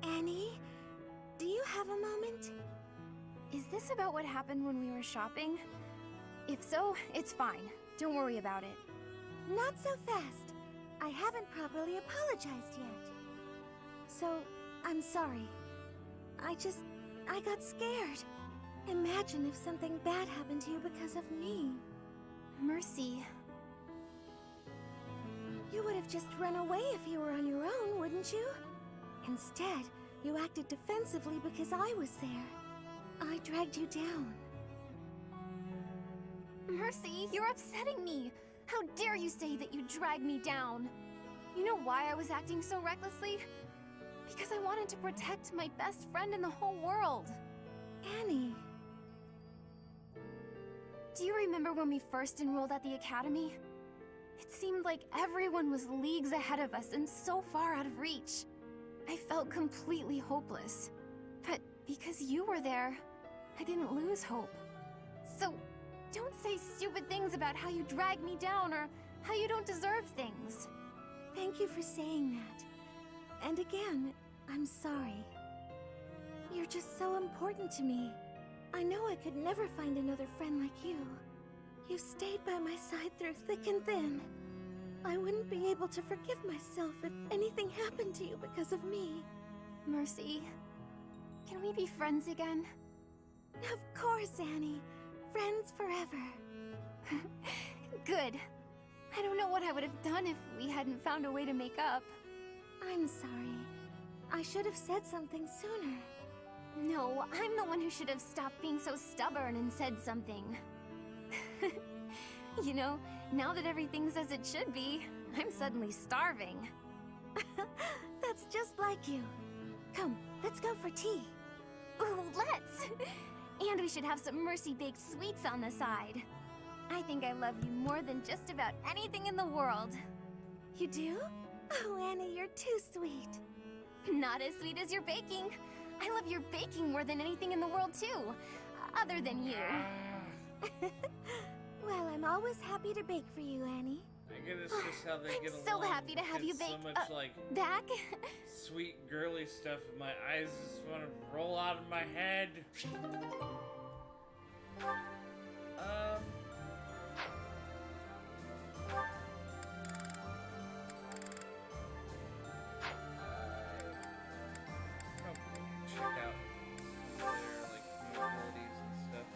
Annie, do you have a moment? Is this about what happened when we were shopping? If so, it's fine. Don't worry about it. Not so fast. I haven't properly apologized yet. So, I'm sorry. I got scared. Imagine if something bad happened to you because of me. Mercy. You would have just run away if you were on your own, wouldn't you? Instead, you acted defensively because I was there. I dragged you down. Mercy, you're upsetting me! How dare you say that you dragged me down? You know why I was acting so recklessly? Because I wanted to protect my best friend in the whole world. Annie. Do you remember when we first enrolled at the academy? It seemed like everyone was leagues ahead of us and so far out of reach. I felt completely hopeless. But because you were there, I didn't lose hope. So, don't say stupid things about how you dragged me down or how you don't deserve things. Thank you for saying that. And again, I'm sorry. You're just so important to me. I know I could never find another friend like you. You've stayed by my side through thick and thin. I wouldn't be able to forgive myself if anything happened to you because of me. Mercy, can we be friends again? Of course, Annie. Friends forever. Good. I don't know what I would have done if we hadn't found a way to make up. I'm sorry. I should have said something sooner. No, I'm the one who should have stopped being so stubborn and said something. You know, now that everything's as it should be, I'm suddenly starving. That's just like you. Come, let's go for tea. Ooh, let's! And we should have some Mercy-baked sweets on the side. I think I love you more than just about anything in the world. You do? Oh, Annie, you're too sweet. Not as sweet as your baking. I love your baking more than anything in the world, too. Other than you. Well, I'm always happy to bake for you, Annie. I guess it's just how they I'm get along. so happy to have you bake. So much like back? Sweet girly stuff. My eyes just want to roll out of my head. Check out some of their like capabilities and stuff.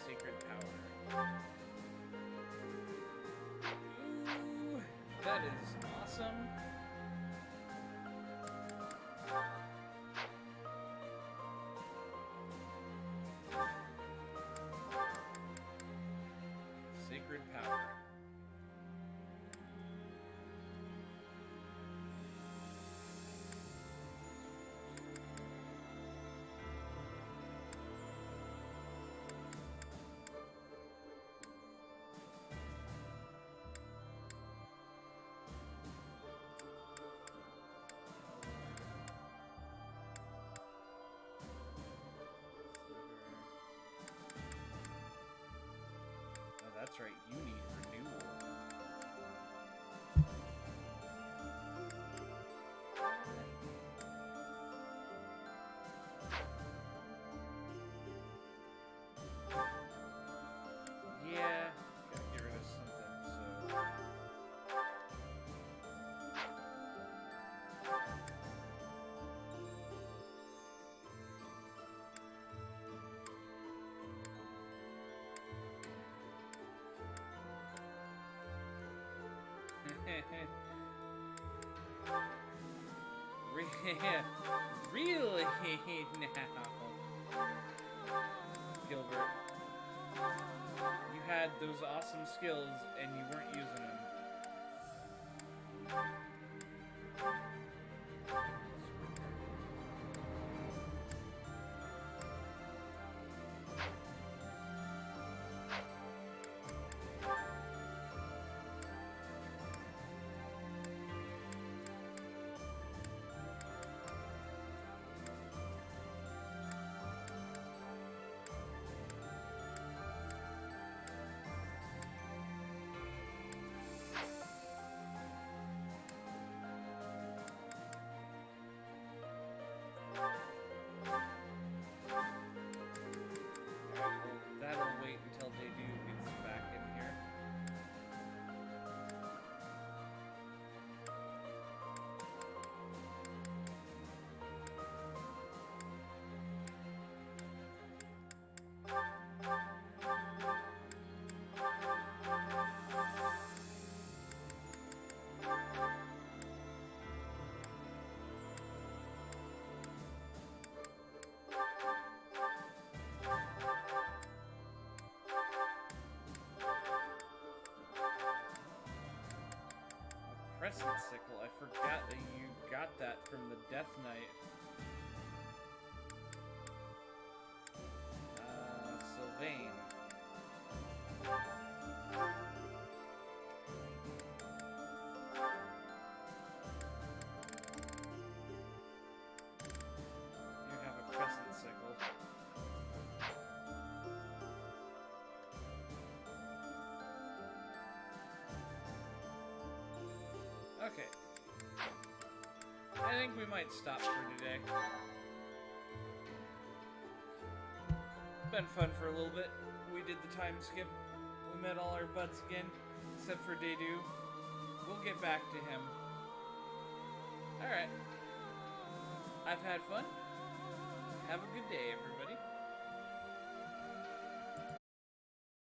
Sacred power. Ooh, that is awesome. Sacred power. Oh, that's right, you need renewal. Yeah, gotta get rid of something, so... Really now, Gilbert, you had those awesome skills and you weren't using them. That'll wait until Dedu gets back in here. Crescent Sickle, I forgot that you got that from the Death Knight. Sylvain. I think we might stop for today. Been fun for a little bit. We did the time skip. We met all our buds again, except for Dedu. We'll get back to him. Alright. I've had fun. Have a good day, everybody.